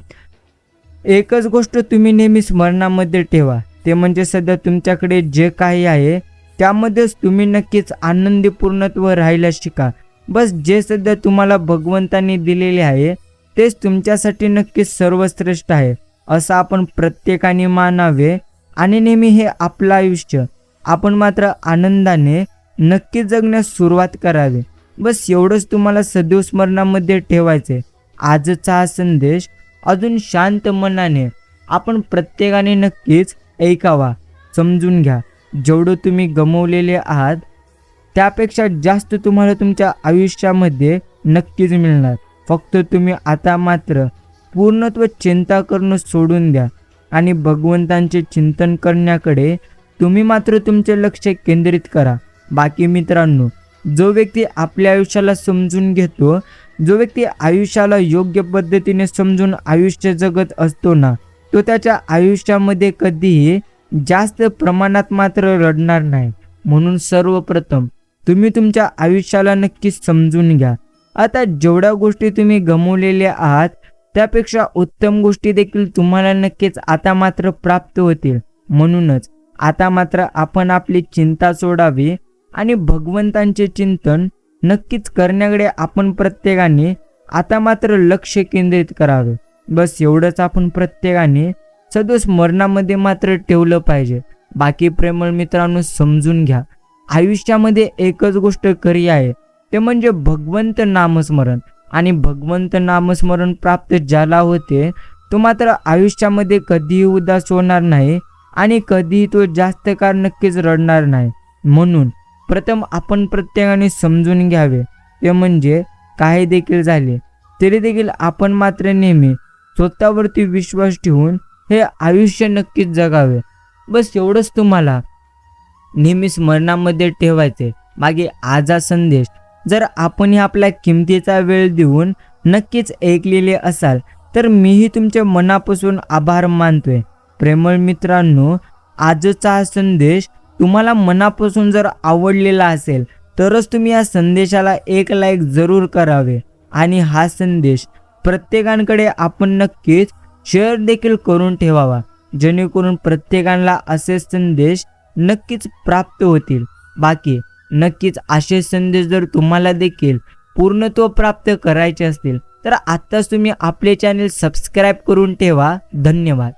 एकच गोष्ट तुम्ही नेहमी स्मरणामध्ये ठेवा, ते म्हणजे सध्या तुमच्याकडे जे काही आहे त्यामध्येच तुम्ही नक्कीच आनंदी पूर्णत्व राहायला शिका. बस जे सध्या तुम्हाला भगवंतांनी दिलेले आहे तेच तुमच्यासाठी नक्कीच सर्वश्रेष्ठ आहे असं आपण प्रत्येकाने मानावे आणि नेहमी हे आपलं आयुष्य आपण मात्र आनंदाने नक्कीच जगण्यास सुरुवात करावी. बस एवढंच तुम्हाला सदैव स्मरणामध्ये ठेवायचे. आजचा हा संदेश अजून शांत मनाने आपण प्रत्येकाने नक्कीच ऐकावा. समजून घ्या, जेवढं तुम्ही गमावलेले आहात त्यापेक्षा जास्त तुम्हाला तुमच्या आयुष्यामध्ये नक्कीच मिळणार. फक्त तुम्ही आता मात्र पूर्णत्व चिंता करणं सोडून द्या आणि भगवंतांचे चिंतन करण्याकडे तुम्ही मात्र तुमचे लक्ष केंद्रित करा. बाकी मित्रांनो, जो व्यक्ती आपल्या आयुष्याला समजून घेतो, जो व्यक्ती आयुष्याला योग्य पद्धतीने समजून आयुष्य जगत असतो ना, तो त्याच्या आयुष्यामध्ये कधीही जास्त प्रमाणात मात्र रडणार नाही. म्हणून सर्वप्रथम तुम्ही तुमच्या आयुष्याला नक्कीच समजून घ्या. आता जेवढ्या गोष्टी तुम्ही गमावलेल्या आहात त्यापेक्षा उत्तम गोष्टी देखील तुम्हाला नक्कीच आता मात्र प्राप्त होतील. म्हणूनच आता मात्र आपण आपली चिंता सोडावी आणि भगवंतांचे चिंतन नक्कीच करण्याकडे आपण प्रत्येकाने आता मात्र लक्ष केंद्रित करावे. बस एवढंच आपण प्रत्येकाने स्मरणामध्ये मात्र ठेवलं पाहिजे. बाकी प्रेमळ मित्रांनो, समजून घ्या, आयुष्यामध्ये एकच गोष्ट खरी आहे, ते म्हणजे भगवंत नामस्मरण. आणि भगवंत नामस्मरण प्राप्त ज्याला होते तो मात्र आयुष्यामध्ये कधीही उदास होणार नाही आणि कधीही तो जास्त काळ नक्कीच रडणार नाही. म्हणून प्रथम आपण प्रत्येकाने समजून घ्यावे, ते म्हणजे काही देखील झाले तरी देखील आपण मात्र नेहमी स्वतःवरती विश्वास ठेवून हे आयुष्य नक्कीच जगावे. बस एवढंच तुम्हाला नेहमी स्मरणामध्ये ठेवायचे. मागे आजचा संदेश जर आपण आपला किमतीचा वेळ देऊन नक्कीच ऐकलेले असाल तर मीही तुमच्या मनापासून आभार मानतोय. प्रेमळ मित्रांनो, आजचा हा संदेश तुम्हाला मनापासून जर आवडलेला असेल तरच तुम्ही या संदेशाला एक लाईक जरूर करावे आणि हा संदेश प्रत्येकाकडे आपण नक्कीच शेअर देखील करून ठेवावा, जेणेकरून प्रत्येकाला असे संदेश नक्कीच प्राप्त होतील. बाकी नक्कीच असे संदेश जर तुम्हाला देखील पूर्णत्व प्राप्त करायचे असतील तर आत्ताच तुम्ही आपले चॅनल सबस्क्राईब करून ठेवा. धन्यवाद.